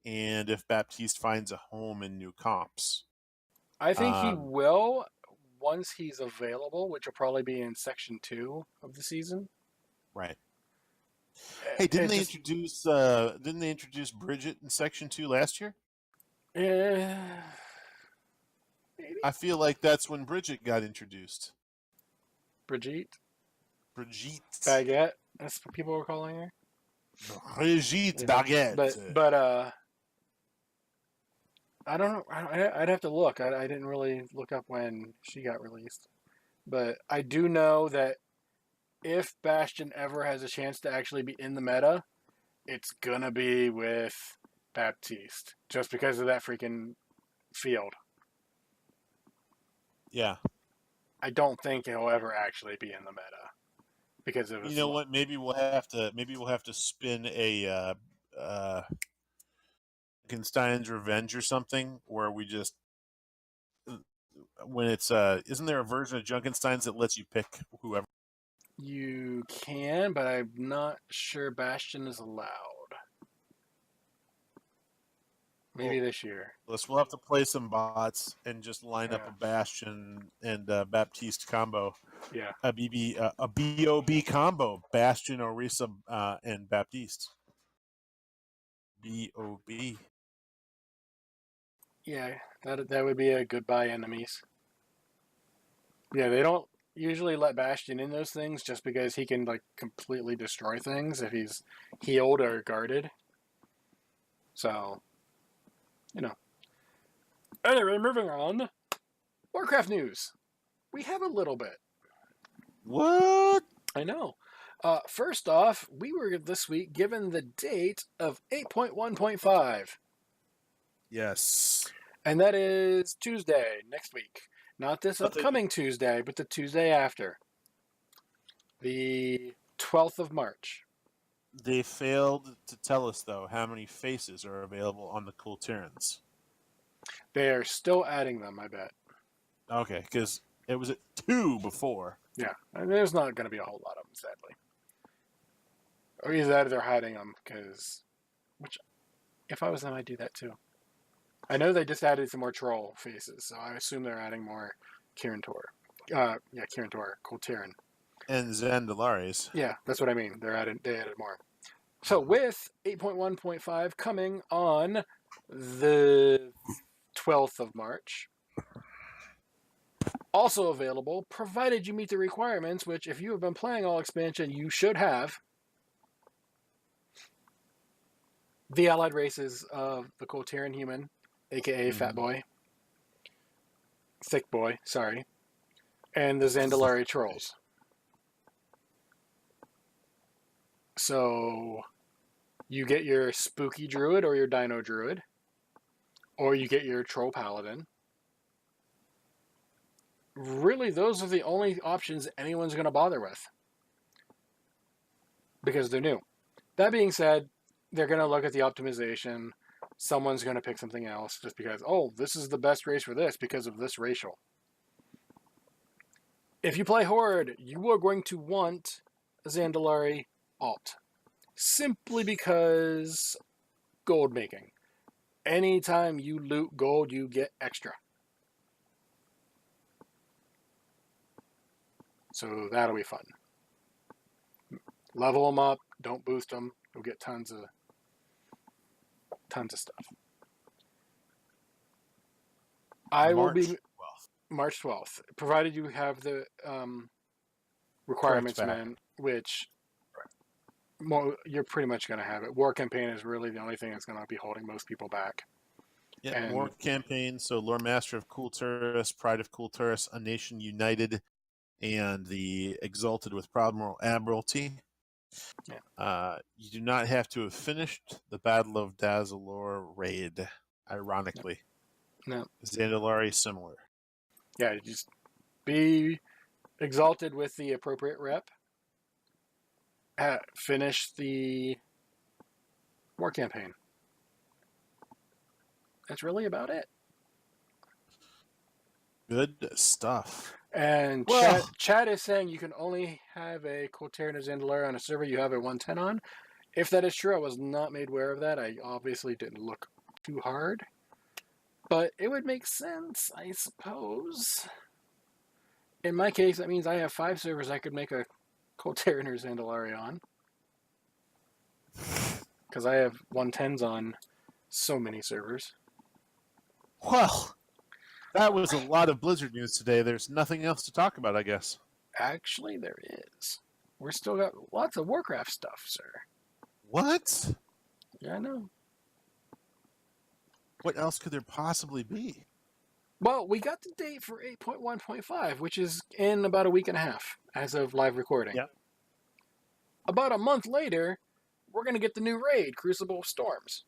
and if Baptiste finds a home in new comps. I think he will once he's available, which will probably be in section 2 of the season. Right. Hey, didn't they introduce Bridget in section 2 last year? Maybe. I feel like that's when Bridget got introduced. Brigitte. Baguette. That's what people were calling her. Brigitte Baguette. But I don't know. I'd have to look. I didn't really look up when she got released. But I do know that if Bastion ever has a chance to actually be in the meta, it's gonna be with Baptiste. Just because of that freaking field. Yeah. I don't think he'll ever actually be in the meta. Because of you know what? Maybe we'll have to spin a Frankenstein's Revenge or something where we just when it's isn't there a version of Junkenstein's that lets you pick whoever? You can, but I'm not sure Bastion is allowed. Maybe this year. We'll have to play some bots and just line up a Bastion and Baptiste combo. Yeah. A BOB combo. Bastion, Orisa, and Baptiste. BOB. Yeah, that would be a goodbye enemies. Yeah, they don't usually let Bastion in those things just because he can completely destroy things if he's healed or guarded. So, Anyway, moving on. Warcraft news. We have a little bit. What? I know. First off, we were this week given the date of 8.1.5. Yes. And that is Tuesday, next week. Not this upcoming Tuesday, but the Tuesday after. The 12th of March. They failed to tell us, though, how many faces are available on the Kulturans. They are still adding them, I bet. Okay, because it was at 2 before. Yeah, and there's not going to be a whole lot of them. sadly. Or either that or they're hiding them, which, if I was them, I'd do that too. I know they just added some more troll faces, so I assume they're adding more Kirin Tor. Kirin Tor, Kultirin. And Zandalaris. Yeah, that's what I mean. They added more. So with 8.1.5 coming on the 12th of March, also available, provided you meet the requirements, which if you have been playing all expansion, you should have. The allied races of the Kultirin human, aka Fat Boy, Thick Boy, sorry, and the Zandalari trolls. So you get your spooky druid or your dino druid, or you get your troll paladin. Really, those are the only options anyone's going to bother with because they're new. That being said, they're going to look at the optimization. Someone's going to pick something else just because, oh, this is the best race for this because of this racial. If you play Horde, you are going to want a Zandalari alt. Simply because gold making. Anytime you loot gold, you get extra. So that'll be fun. Level them up, don't boost them. You'll get tons of stuff. I will be March 12th, provided you have the requirements, man, which you're pretty much going to have it. War Campaign is really the only thing that's going to be holding most people back. Yeah, And War Campaign, so Lord Master of Kulturus, Pride of Kulturus, A Nation United, and the Exalted with Proud Admiralty. Yeah. You do not have to have finished the Battle of Dazalor raid, ironically. No. Zandalari similar. Yeah, just be Exalted with the appropriate rep. Finish the War Campaign. That's really about it. Good stuff. And Chad is saying you can only have a Kultirin or Zandalari on a server you have a 110 on. If that is true, I was not made aware of that. I obviously didn't look too hard. But it would make sense, I suppose. In my case, that means I have 5 servers I could make a Kultirin or Zandalari on. Because I have 110s on so many servers. Well, that was a lot of Blizzard news today. There's nothing else to talk about, I guess. Actually, there is. We're still got lots of Warcraft stuff, sir. What? Yeah, I know. What else could there possibly be? Well, we got the date for 8.1.5, which is in about a week and a half as of live recording. Yep. About a month later, we're going to get the new raid, Crucible of Storms.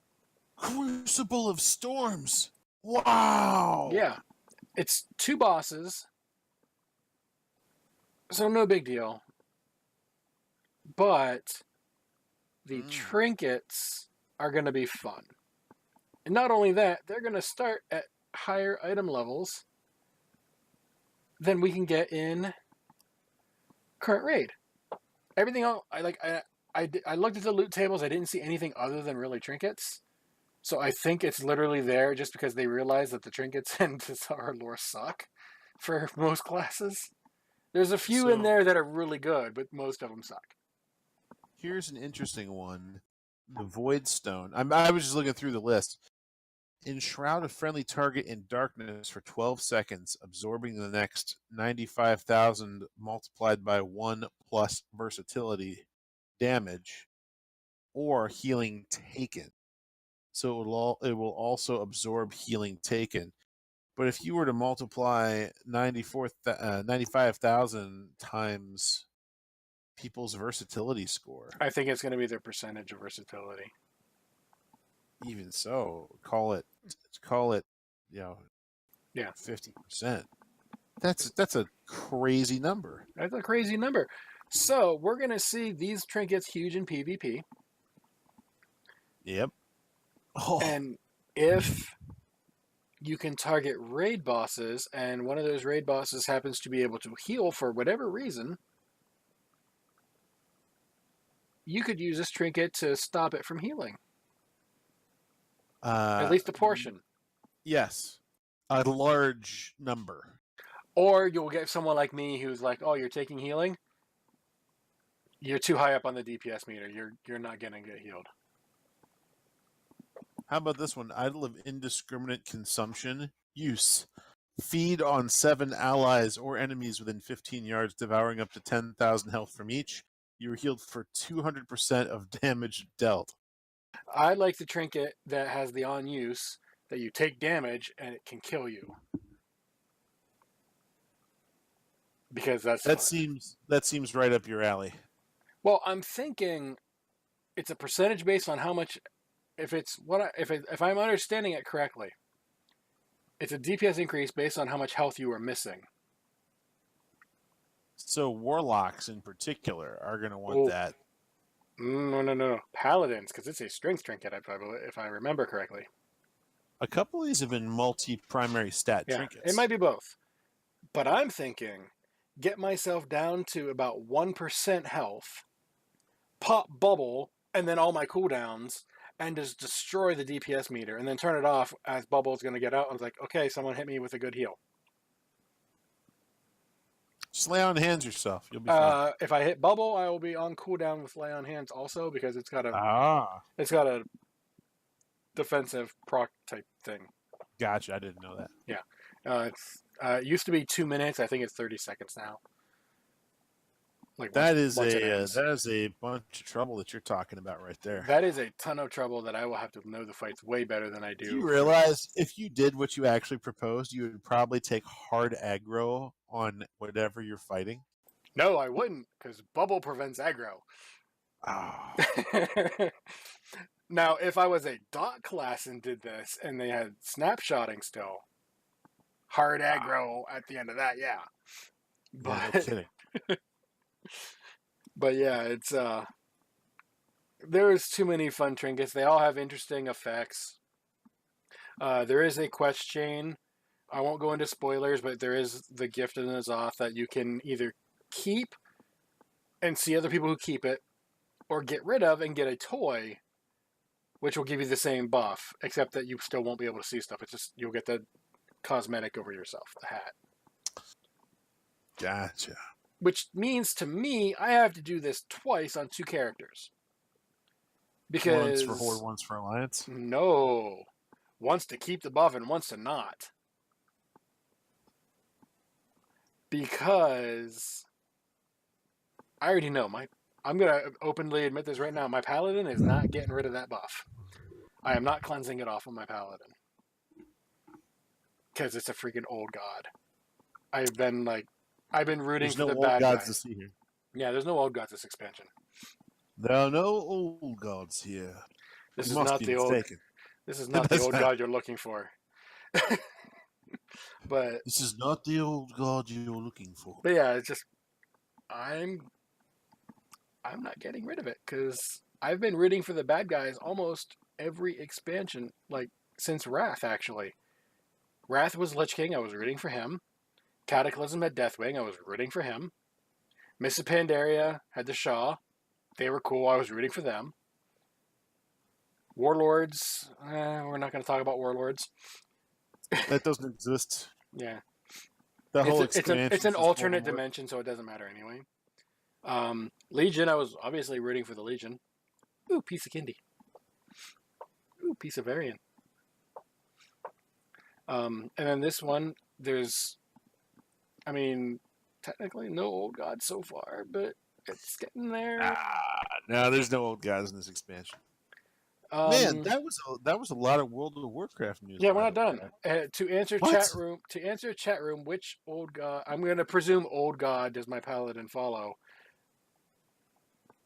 Crucible of Storms! Wow! Yeah. It's 2 bosses, so no big deal. But the trinkets are going to be fun. And not only that, they're going to start at higher item levels than we can get in current raid. Everything else, I looked at the loot tables. I didn't see anything other than really trinkets. So I think it's literally there just because they realize that the trinkets and our lore suck for most classes. There's a few in there that are really good, but most of them suck. Here's an interesting one. The Void Stone. I was just looking through the list. Enshroud a friendly target in darkness for 12 seconds, absorbing the next 95,000 multiplied by 1 plus versatility damage, or healing taken. So it will also absorb healing taken. But if you were to multiply 95,000 times people's versatility score, I think it's going to be their percentage of versatility. Even so, call it, 50%. That's a crazy number. That's a crazy number. So we're going to see these trinkets huge in PvP. Yep. Oh. And if you can target raid bosses, and one of those raid bosses happens to be able to heal for whatever reason, you could use this trinket to stop it from healing. Uh, At least a portion. Yes, a large number. Or you'll get someone like me who's like, oh, you're taking healing? You're too high up on the DPS meter. You're not going to get healed. How about this one? Idle of indiscriminate consumption. Use. Feed on 7 allies or enemies within 15 yards, devouring up to 10,000 health from each. You are healed for 200% of damage dealt. I like the trinket that has the on use, that you take damage and it can kill you. Because that seems right up your alley. Well, I'm thinking it's a percentage based on how much. If I'm understanding it correctly, it's a DPS increase based on how much health you are missing. So warlocks in particular are going to want that. No. Paladins, because it's a strength trinket, if I remember correctly. A couple of these have been multi-primary stat trinkets. It might be both. But I'm thinking, get myself down to about 1% health, pop bubble, and then all my cooldowns, and just destroy the DPS meter, and then turn it off as bubble's going to get out. I was like, okay, someone hit me with a good heal. Just lay on hands yourself. You'll be fine. If I hit bubble, I will be on cooldown with lay on hands also, because it's got a defensive proc type thing. Gotcha. I didn't know that. Yeah. It used to be 2 minutes. I think it's 30 seconds now. That is a bunch of trouble that you're talking about right there. That is a ton of trouble that I will have to know the fights way better than I do. Do you realize if you did what you actually proposed, you would probably take hard aggro on whatever you're fighting? No, I wouldn't, because bubble prevents aggro. Oh. Now, if I was a dot class and did this, and they had snapshotting still, hard aggro at the end of that, yeah. But, no kidding. But yeah, it's there's too many fun trinkets. They all have interesting effects. There is a quest chain. I won't go into spoilers, but there is the gift of N'Zoth that you can either keep and see other people who keep it, or get rid of and get a toy, which will give you the same buff, except that you still won't be able to see stuff. It's just you'll get the cosmetic over yourself, the hat. Gotcha. Which means to me, I have to do this twice on 2 characters. Because once for Horde, once for Alliance? No. Once to keep the buff and once to not. Because I already know I'm going to openly admit this right now. My Paladin is not getting rid of that buff. I am not cleansing it off of my Paladin. Because it's a freaking old god. I've been rooting for the bad guys. To see here. Yeah, there's no old gods this expansion. There are no old gods here. This is not the old god you're looking for. But this is not the old god you're looking for. But yeah, it's just I'm not getting rid of it, because I've been rooting for the bad guys almost every expansion, like since Wrath actually. Wrath was Lich King, I was rooting for him. Cataclysm had Deathwing, I was rooting for him. Mists of Pandaria had the Shaw. They were cool, I was rooting for them. Warlords, we're not going to talk about Warlords. That doesn't exist. Yeah. The whole expansion. It's an alternate dimension, so it doesn't matter anyway. Legion, I was obviously rooting for the Legion. Ooh, piece of Kindy. Ooh, piece of Varian. And then this one, there's, technically no old gods so far, but it's getting there. No, there's no old gods in this expansion. Man, that was a lot of World of Warcraft news. Yeah, we're not done. To answer chat room, which old god? I'm going to presume old god does my Paladin follow?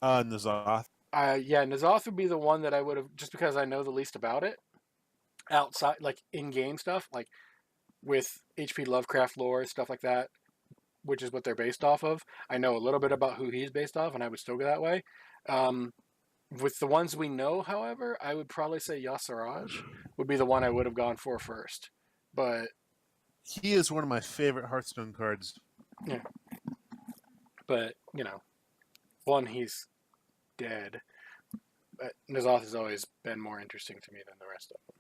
N'Zoth. Yeah, N'Zoth would be the one that I would have, just because I know the least about it. Outside, like in-game stuff, like with HP Lovecraft lore, stuff like that, which is what they're based off of. I know a little bit about who he's based off, and I would still go that way. With the ones we know, however, I would probably say Yasiraj would be the one I would have gone for first. But he is one of my favorite Hearthstone cards. Yeah. But, one, he's dead. But N'Zoth has always been more interesting to me than the rest of them.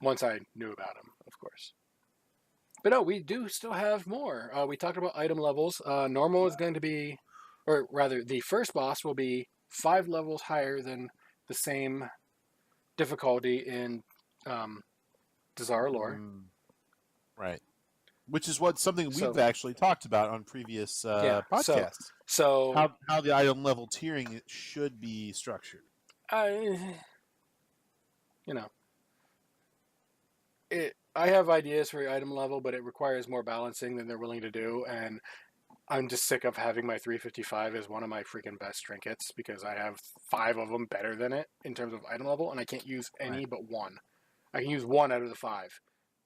Once I knew about him, of course. But no, we do still have more. We talked about item levels. Normal is going to be, or rather, the first boss will be 5 levels higher than the same difficulty in Desire Lore. Right. Which is something So- we've actually talked about on previous Yeah, podcasts. So How the item level tiering should be structured. I have ideas for your item level, but it requires more balancing than they're willing to do, and I'm just sick of having my 355 as one of my freaking best trinkets because I have 5 of them better than it in terms of item level, and I can't use any but one. I can use 1 out of the 5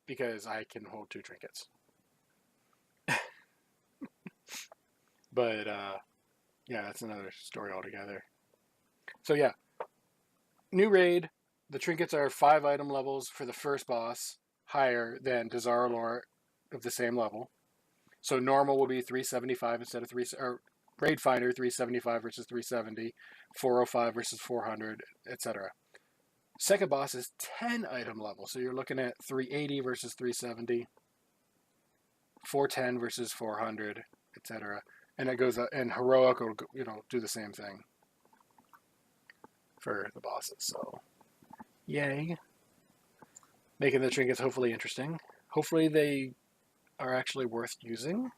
because I can hold 2 trinkets. But yeah, that's another story altogether. So yeah, new raid. The trinkets are 5 item levels for the first boss, higher than Desire Lore of the same level. So normal will be 375 instead of 3, or Raid Finder 375 versus 370, 405 versus 400, etc. Second boss is 10 item level, so you're looking at 380 versus 370, 410 versus 400, etc. And it goes up, and Heroic will do the same thing for the bosses. So, yay! Making the trinkets hopefully interesting. Hopefully they are actually worth using.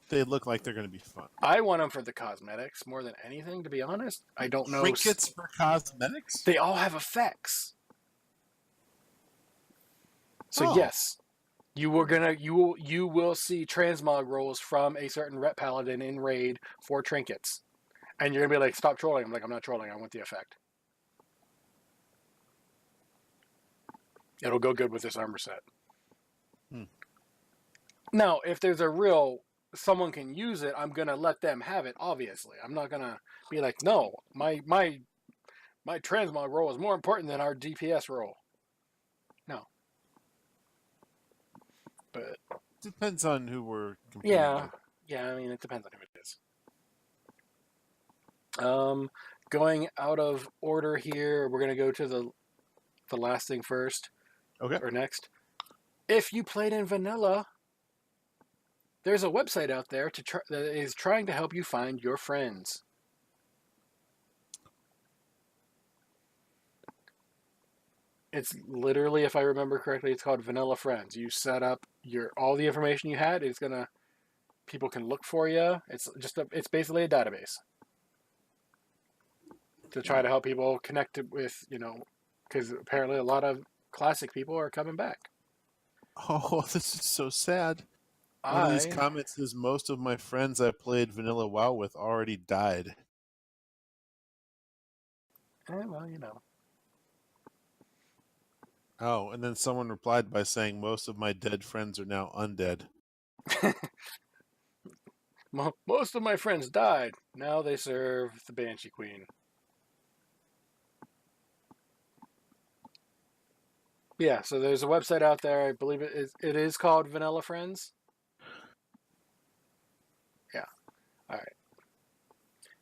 They look like they're going to be fun. I want them for the cosmetics more than anything, to be honest. I don't know. Trinkets for cosmetics? They all have effects. So yes, you will see transmog rolls from a certain rep paladin in raid for trinkets, and you're gonna be like, stop trolling. I'm like, I'm not trolling. I want the effect. It'll go good with this armor set. Now, if there's a real someone can use it, I'm gonna let them have it. Obviously, I'm not gonna be like, no, my transmog roll is more important than our DPS roll. No, but depends on who we're competing with. Yeah. I mean, it depends on who it is. Going out of order here, we're gonna go to the last thing first. Okay. Or next. If you played in vanilla, there's a website out there that is trying to help you find your friends. It's literally, if I remember correctly, it's called Vanilla Friends. You set up all the information you had. People can look for you. It's basically a database to try to help people connect with, because apparently a lot of classic people are coming back. Oh, this is so sad. One of these comments is, most of my friends I played Vanilla WoW with already died. Well, Oh, and then someone replied by saying, most of my dead friends are now undead. Most of my friends died. Now they serve the Banshee Queen. Yeah, so there's a website out there. I believe it is called Vanilla Friends. Yeah. All right.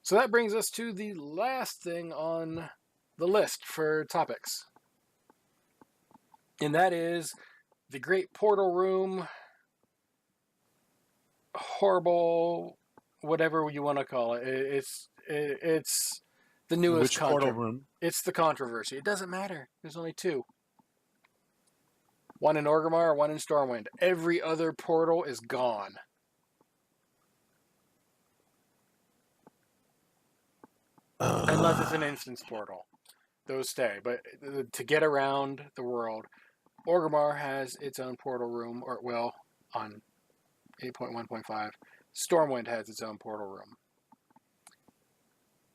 So that brings us to the last thing on the list for topics. And that is the Great Portal Room. Horrible, whatever you want to call it. It's the newest portal room? It's the controversy. It doesn't matter. There's only 2. One in Orgrimmar, one in Stormwind. Every other portal is gone. Unless it's an instance portal. Those stay. But to get around the world, Orgrimmar has its own portal room, on 8.1.5. Stormwind has its own portal room.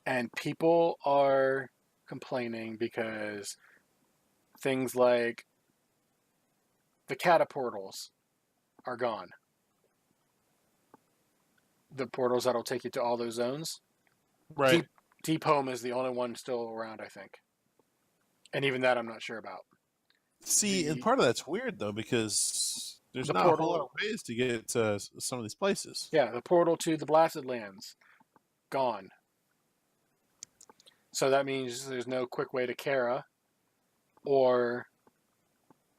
And people are complaining because things like the cataportals are gone. The portals that'll take you to all those zones. Right. Deep Home is the only one still around, I think. And even that I'm not sure about. See, and part of that's weird, though, because there's not a whole lot of ways to get to some of these places. Yeah, the portal to the Blasted Lands, gone. So that means there's no quick way to Kara or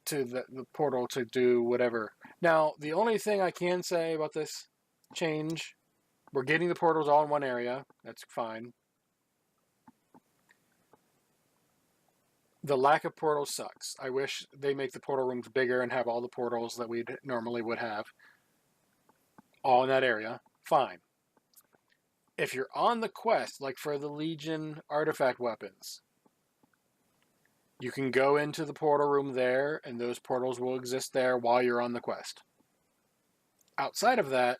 to the portal to do whatever. Now, the only thing I can say about this change, we're getting the portals all in one area. That's fine. The lack of portals sucks. I wish they make the portal rooms bigger and have all the portals that we normally would have all in that area. Fine. If you're on the quest, like for the Legion artifact weapons, you can go into the portal room there, and those portals will exist there while you're on the quest. Outside of that,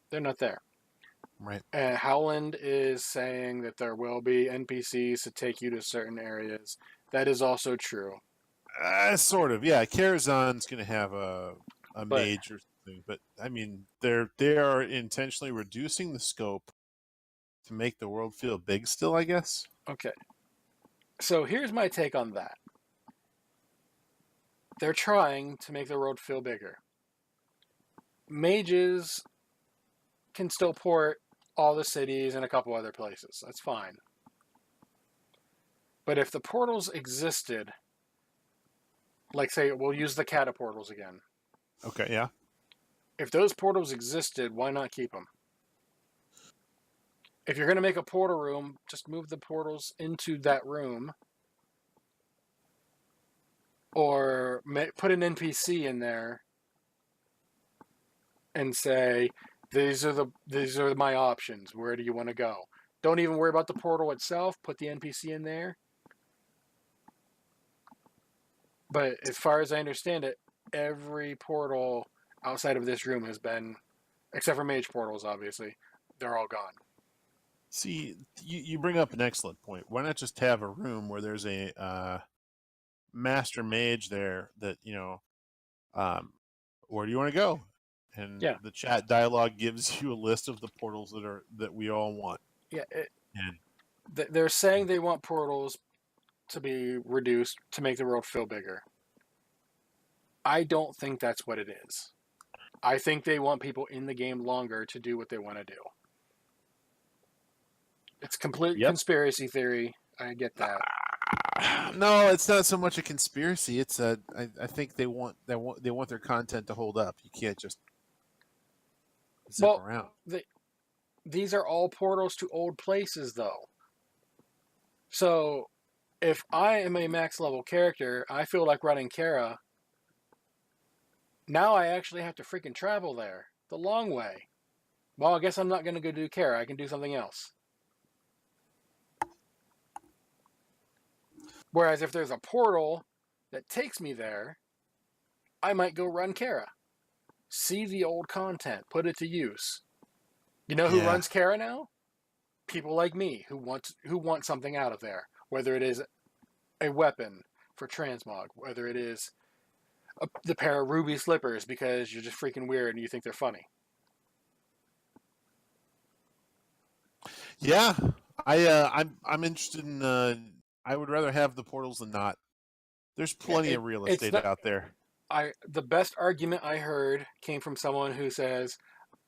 they're not there. Right. And Howland is saying that there will be NPCs to take you to certain areas. That is also true. Sort of. Yeah, Karazhan's going to have a But- mage or something, but I mean, they are intentionally reducing the scope to make the world feel big still, I guess. Okay. So here's my take on that. They're trying to make the world feel bigger. Mages can still port all the cities and a couple other places. That's fine. But if the portals existed, like say, we'll use the cataportals again. Okay, yeah. If those portals existed, why not keep them? If you're going to make a portal room, just move the portals into that room. Or put an NPC in there and say, these are my options. Where do you want to go? Don't even worry about the portal itself. Put the NPC in there. But as far as I understand it, every portal outside of this room has been, except for mage portals, obviously, they're all gone. See, you bring up an excellent point. Why not just have a room where there's a master mage there that, where do you want to go? And Yeah. the chat dialogue gives you a list of the portals that we all want. Yeah, And they're saying they want portals to be reduced to make the world feel bigger. I don't think that's what it is. I think they want people in the game longer to do what they want to do. It's complete conspiracy theory. I get that. no, it's not so much a conspiracy. It's I think they want their content to hold up. You can't just zip around. These are all portals to old places, though. So, if I am a max level character, I feel like running Kara. Now I actually have to freaking travel there the long way. Well, I guess I'm not going to go do Kara. I can do something else. Whereas if there's a portal that takes me there, I might go run Kara. See the old content, put it to use. You know who runs Kara now? People like me who want something out of there. Whether it is a weapon for transmog, whether it is the pair of ruby slippers because you're just freaking weird and you think they're funny. Yeah, I'm interested in. I would rather have the portals than not. There's plenty of real estate out there. The best argument I heard came from someone who says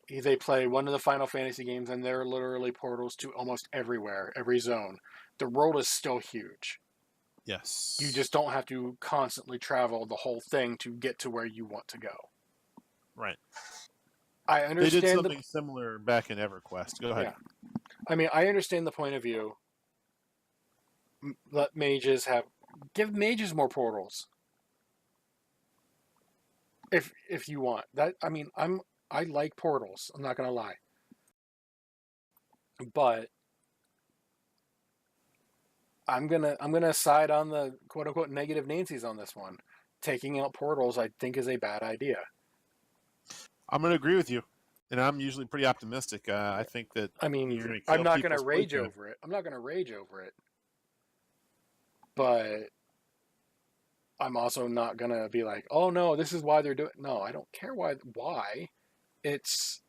they play one of the Final Fantasy games and there are literally portals to almost everywhere, every zone. The world is still huge. Yes. You just don't have to constantly travel the whole thing to get to where you want to go. Right. I understand. They did something similar back in EverQuest. Go ahead. Yeah. I mean, I understand the point of view. Let mages give mages more portals. If you want that, I mean, I like portals. I'm not gonna lie, but I'm gonna side on the quote unquote negative Nancy's on this one. Taking out portals, I think, is a bad idea. I'm gonna agree with you, and I'm usually pretty optimistic. I think that. I mean, I'm not gonna rage over it. I'm not gonna rage over it, but I'm also not gonna be like, oh no, this is why they're doing. No, I don't care why. It's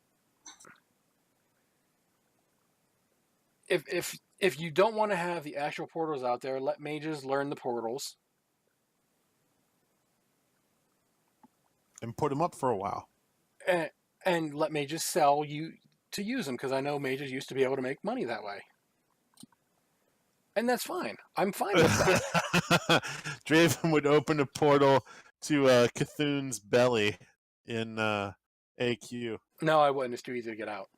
if you don't want to have the actual portals out there, let mages learn the portals and put them up for a while, and let mages sell you to use them because I know mages used to be able to make money that way. And that's fine. I'm fine with that. Draven would open a portal to Cthulhu's belly in AQ. No, I wouldn't. It's too easy to get out.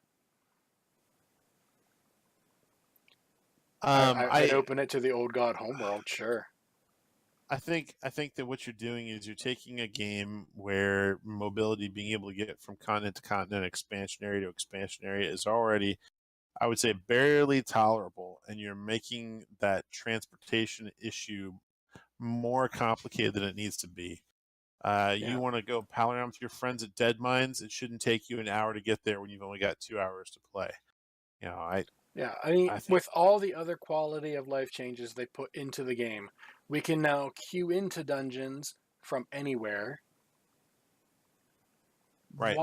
I'd open it to the old god homeworld, sure. I think that what you're doing is you're taking a game where mobility, being able to get from continent to continent, expansion area to expansion area, is already, I would say, barely tolerable, and you're making that transportation issue more complicated than it needs to be. You want to go pal around with your friends at Dead Mines, it shouldn't take you an hour to get there when you've only got 2 hours to play. I mean, think, with all the other quality of life changes they put into the game, we can now queue into dungeons from anywhere. right.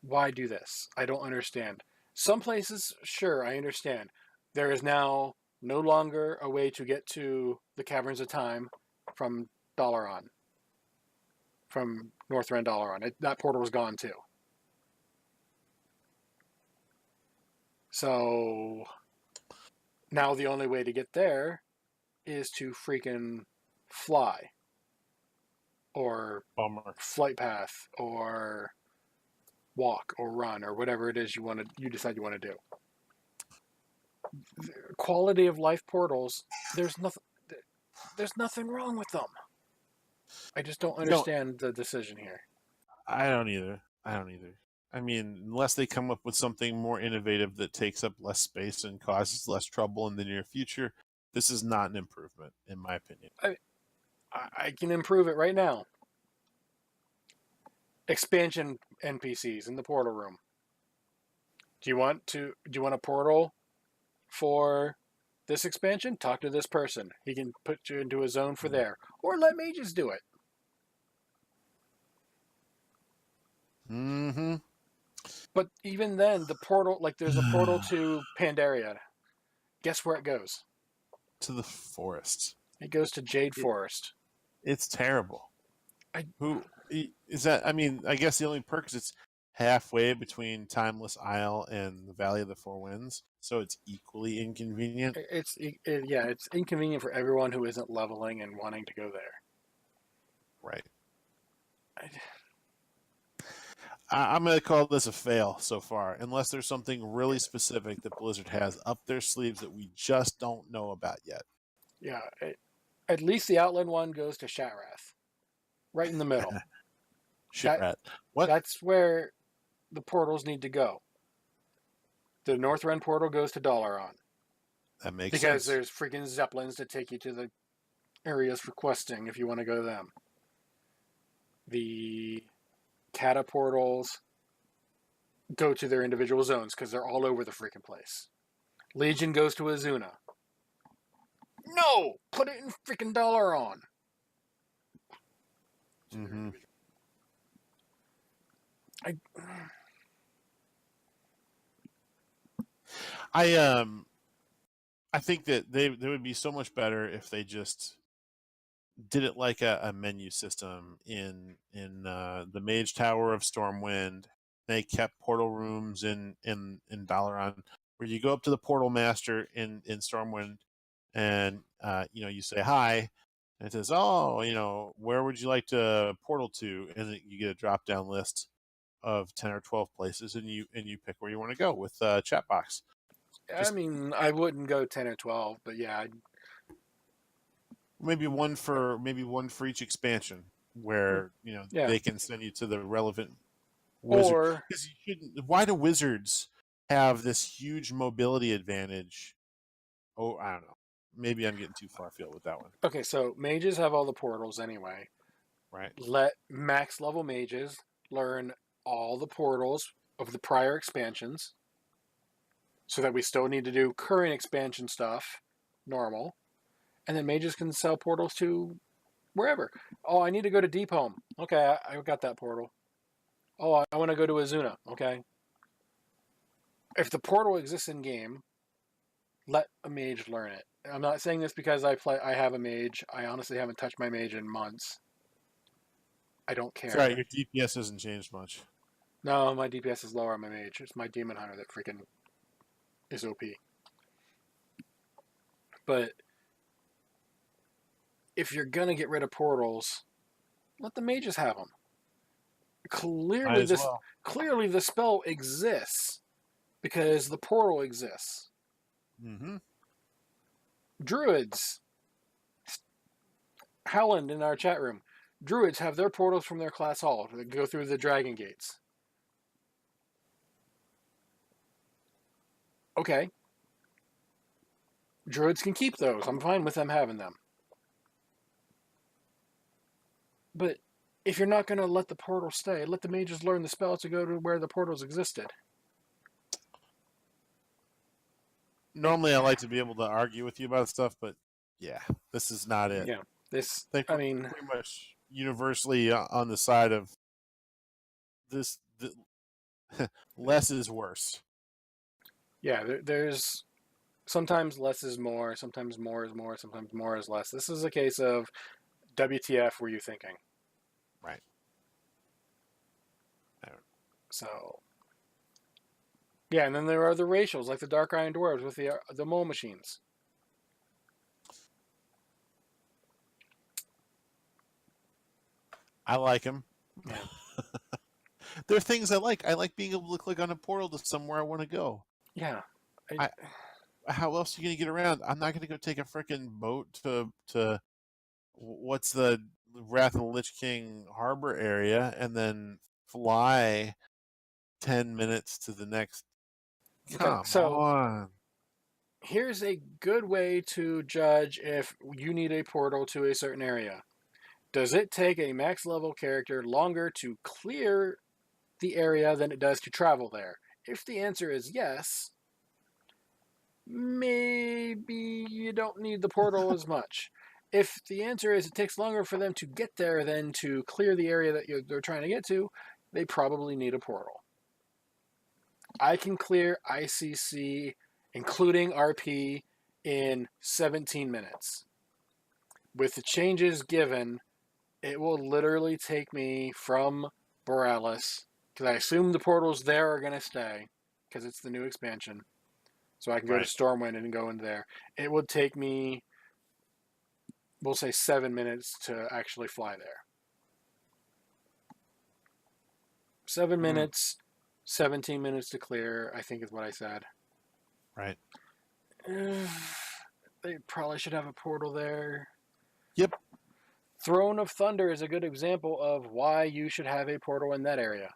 Why do this? I don't understand. Some places, sure, I understand. There is now no longer a way to get to the Caverns of Time from Dalaran. From Northrend Dalaran. That portal was gone too. So now the only way to get there is to freaking fly. Or Bummer. flight path, or walk, or run, or whatever it is you decide you want to do. Quality of life portals, there's nothing wrong with them. I just don't understand the decision here. I don't either. I mean, unless they come up with something more innovative that takes up less space and causes less trouble in the near future, this is not an improvement, in my opinion. I can improve it right now. Expansion NPCs in the portal room. Do you want a portal for this expansion? Talk to this person. He can put you into a zone for there. Or let mages do it. Mm-hmm. But even then, the portal, like there's a portal to Pandaria. Guess where it goes? To the forest. It goes to Jade Forest. It's terrible. Who is that? I mean, I guess the only perk is it's halfway between Timeless Isle and the Valley of the Four Winds, so it's equally inconvenient. It's inconvenient for everyone who isn't leveling and wanting to go there. Right. I'm going to call this a fail so far, unless there's something really specific that Blizzard has up their sleeves that we just don't know about yet. Yeah, at least the Outland one goes to Shatrath, right in the middle. Shitrat. What? That's where the portals need to go. The Northrend portal goes to Dalaran. That makes because sense. there's freaking zeppelins that take you to the areas for questing if you want to go to them. The cataportals go to their individual zones because they're all over the freaking place. Legion goes to Azuna. No! Put it in freaking Dalaran. Mm-hmm. I think that they would be so much better if they just did it like a menu system in the Mage Tower of Stormwind. They kept portal rooms in Dalaran, where you go up to the portal master in Stormwind, and you say hi, and it says, "Oh, where would you like to portal to?" And then you get a drop down list of 10 or 12 places, and you pick where you want to go with chat box. I mean, I wouldn't go 10 or 12, but yeah. Maybe one for each expansion, where they can send you to the relevant wizard. Because why do wizards have this huge mobility advantage? Oh, I don't know. Maybe I'm getting too far afield with that one. Okay, so mages have all the portals anyway. Right. Let max level mages learn all the portals of the prior expansions, so that we still need to do current expansion stuff, normal, and then mages can sell portals to wherever. Oh, I need to go to Deep Home. Okay, I got that portal. Oh, I want to go to Azuna. Okay. If the portal exists in game, let a mage learn it. I'm not saying this because I have a mage. I honestly haven't touched my mage in months. I don't care. Sorry, your DPS hasn't changed much. No, my DPS is lower on my mage. It's my demon hunter that freaking is OP. But if you're gonna get rid of portals, let the mages have them. Might as well. Clearly the spell exists because the portal exists. Mm-hmm. Druids, Howland in our chat room. Druids have their portals from their class hall that go through the dragon gates. Okay. Druids can keep those. I'm fine with them having them. But if you're not going to let the portal stay, let the mages learn the spell to go to where the portals existed. Normally, I like to be able to argue with you about stuff, but yeah, this is not it. Yeah. I mean, pretty much universally on the side of this. Less is worse. Yeah, there's sometimes less is more, sometimes more is more, sometimes more is less. This is a case of WTF were you thinking? Right. So, yeah, and then there are the racials, like the Dark Iron Dwarves with the mole machines. I like them. Yeah. There are things I like. I like being able to click on a portal to somewhere I want to go. Yeah. How else are you going to get around? I'm not going to go take a freaking boat to what's the Wrath of the Lich King harbor area and then fly 10 minutes to the next. Come on. Here's a good way to judge if you need a portal to a certain area. Does it take a max level character longer to clear the area than it does to travel there? If the answer is yes, maybe you don't need the portal as much. If the answer is it takes longer for them to get there than to clear the area that they're trying to get to, they probably need a portal. I can clear ICC, including RP, in 17 minutes. With the changes given, it will literally take me from Borealis, because I assume the portals there are going to stay, because it's the new expansion. So I can go to Stormwind and go in there. It would take me, we'll say 7 minutes to actually fly there. 7 minutes, 17 minutes to clear, I think is what I said. Right. They probably should have a portal there. Yep. Throne of Thunder is a good example of why you should have a portal in that area.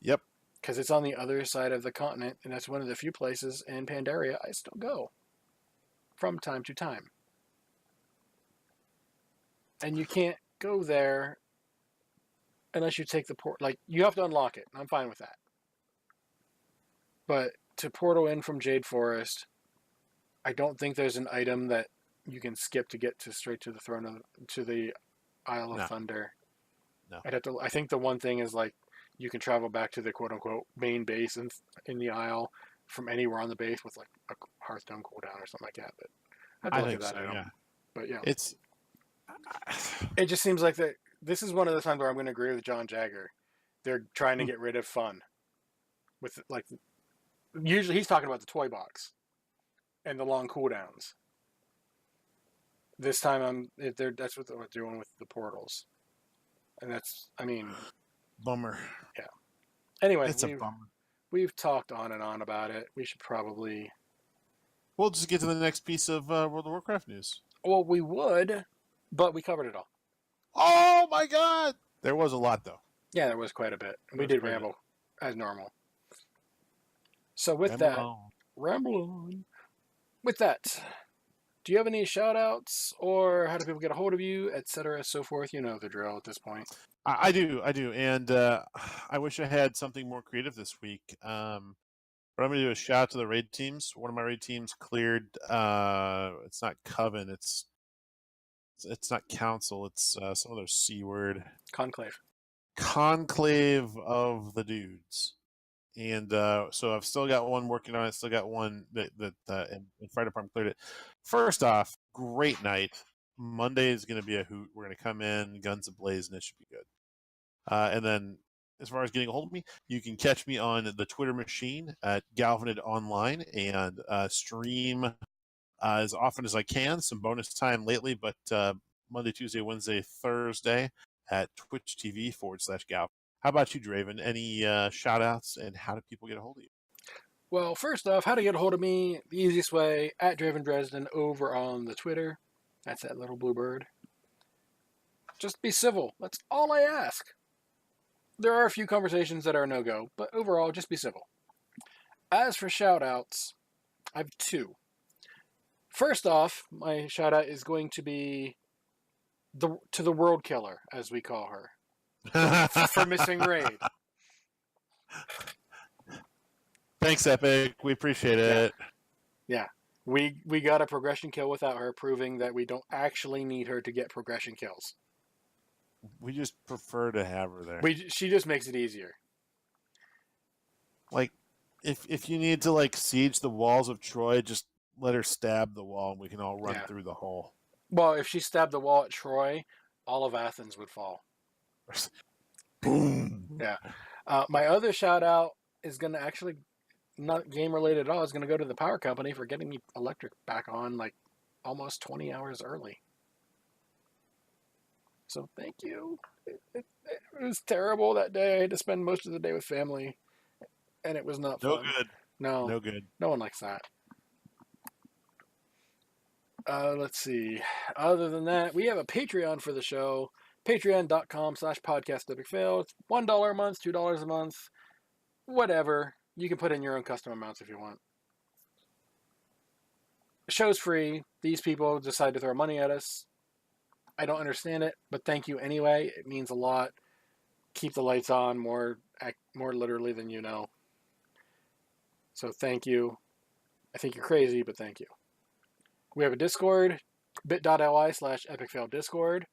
Yep. Because it's on the other side of the continent, and that's one of the few places in Pandaria I still go from time to time. And you can't go there unless you take the port. Like, you have to unlock it. I'm fine with that. But to portal in from Jade Forest, I don't think there's an item that you can skip to get straight to the to the Isle of Thunder. No. I think the one thing is like you can travel back to the quote unquote main base in the Isle from anywhere on the base with like a Hearthstone cooldown or something like that. But I have to look at that item. Yeah. But yeah, it just seems like that. This is one of the times where I'm going to agree with John Jagger. They're trying to get rid of fun with like. Usually he's talking about the toy box and the long cooldowns. This time that's what they're doing with the portals. And that's, I mean... Bummer. Yeah. Anyway, it's a bummer. We've talked on and on about it. We should probably... We'll just get to the next piece of World of Warcraft news. Well, we would, but we covered it all. Oh my god! There was a lot, though. Yeah, there was quite a bit. We did ramble, as normal. So with ramble on. With that, do you have any shout-outs, or how do people get a hold of you, etc., so forth? You know the drill at this point. I do, and I wish I had something more creative this week. But I'm going to do a shout-out to the raid teams. One of my raid teams cleared, it's not Coven, it's not Council, it's some other C word. Conclave of the dudes. And so I've still got one working on it. Still got one that in Fire Department cleared it. First off, great night. Monday is going to be a hoot. We're going to come in, guns ablaze, and it should be good. And then as far as getting a hold of me, you can catch me on the Twitter machine at Galvanid Online and stream as often as I can. Some bonus time lately, but Monday, Tuesday, Wednesday, Thursday at Twitch TV/Gal. How about you, Draven? Any shout outs, and how do people get a hold of you? Well, first off, how to get a hold of me? The easiest way, at Draven Dresden over on the Twitter. That's that little blue bird. Just be civil. That's all I ask. There are a few conversations that are no-go, but overall, just be civil. As for shout-outs, I have two. First off, my shout-out is going to be to the World Killer, as we call her, for missing Raid. Thanks, Epic. We appreciate it. Yeah. We got a progression kill without her, proving that we don't actually need her to get progression kills. We just prefer to have her there. She just makes it easier. Like, if you need to like siege the walls of Troy, just let her stab the wall, and we can all run through the hole. Well, if she stabbed the wall at Troy, all of Athens would fall. Boom. Yeah. My other shout out is going to actually, not game related at all, is going to go to the power company for getting me electric back on like almost 20 hours early. So thank you. It was terrible that day. I had to spend most of the day with family, and it was not fun. No good. No good. No one likes that. Let's see. Other than that, we have a Patreon for the show. Patreon.com/podcastepicfail. It's $1 a month, $2 a month, whatever. You can put in your own custom amounts if you want. The show's free. These people decide to throw money at us. I don't understand it, but thank you anyway. It means a lot. Keep the lights on more literally than you know. So thank you. I think you're crazy, but thank you. We have a Discord, bit.ly/epicfaildiscord.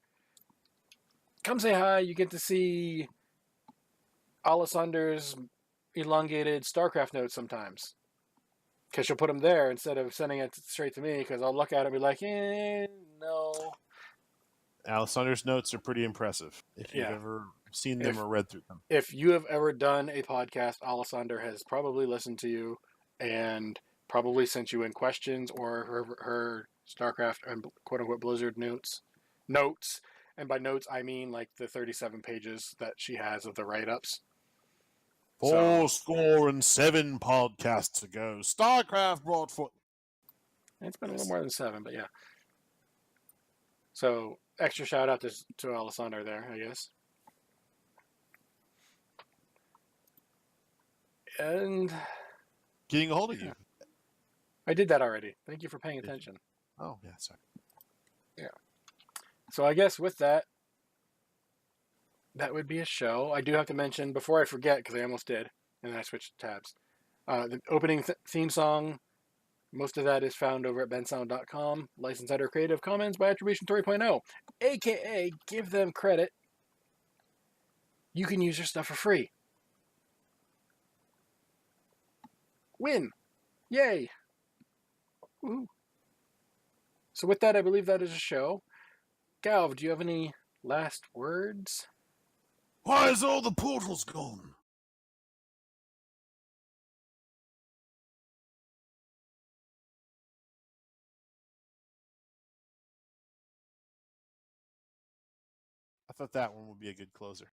Come say hi. You get to see Alessander's elongated StarCraft notes sometimes. Because she'll put them there instead of sending it straight to me, because I'll look at it and be like, no. Alessander's notes are pretty impressive if you've ever seen them or read through them. If you have ever done a podcast, Alessander has probably listened to you and probably sent you in questions or her StarCraft and quote-unquote Blizzard notes. And by notes, I mean like the 37 pages that she has of the write-ups. 407 podcasts ago, StarCraft brought forth. It's been a little more than 7, but yeah. So, extra shout out to Alessander there, I guess. And getting a hold of you. I did that already. Thank you for paying attention. Oh, yeah, sorry. Yeah. So I guess with that, that would be a show. I do have to mention, before I forget, because I almost did, and then I switched tabs, the opening theme song, most of that is found over at bensound.com, licensed under Creative Commons by Attribution 3.0, a.k.a. give them credit. You can use your stuff for free. Win. Yay. Woohoo. So with that, I believe that is a show. Galv, do you have any last words? Why is all the portals gone? I thought that one would be a good closer.